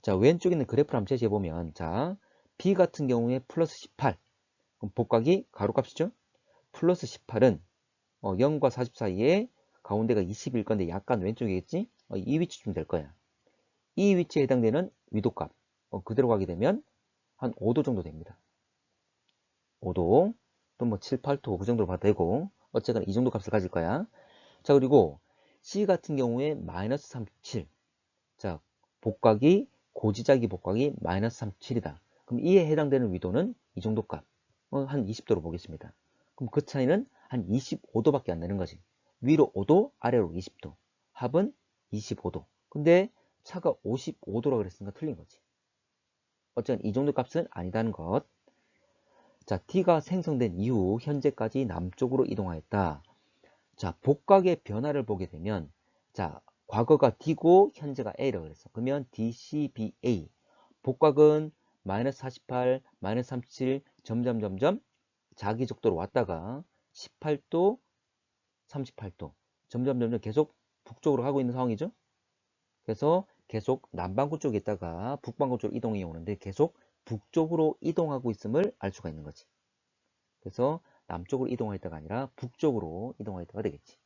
자, 왼쪽에 있는 그래프를 한번 제시해 보면, 자, B 같은 경우에 플러스 18. 그럼 복각이 가로값이죠? 플러스 18은 0과 40 사이에 가운데가 20일 건데 약간 왼쪽이겠지? 이 위치쯤 될 거야. 이 위치에 해당되는 위도값. 그대로 가게 되면 한 5도 정도 됩니다. 5도. 또 뭐 7, 8도 그 정도로 봐도 되고, 어쨌거나 이 정도 값을 가질 거야. 자, 그리고 C 같은 경우에 마이너스 37. 자, 복각이 고지자기 복각이 마이너스 37이다. 그럼 이에 해당되는 위도는 이 정도 값. 한 20도로 보겠습니다. 그럼 그 차이는 한 25도밖에 안 되는 거지. 위로 5도, 아래로 20도. 합은 25도. 근데 차가 55도라 그랬으니까 틀린 거지. 어쨌든 이 정도 값은 아니다는 것. 자, T가 생성된 이후 현재까지 남쪽으로 이동하였다. 자, 복각의 변화를 보게 되면, 자, 과거가 D고 현재가 A라고 그랬어. 그러면 DCBA. 복각은 마이너스 48, 마이너스 37, 점점 자기 적도로 왔다가 18도, 38도. 점점 계속 북쪽으로 가고 있는 상황이죠. 그래서 계속 남반구 쪽에 있다가 북반구 쪽으로 이동해 오는데 계속 북쪽으로 이동하고 있음을 알 수가 있는 거지. 그래서 남쪽으로 이동하였다가 아니라 북쪽으로 이동하였다가 되겠지.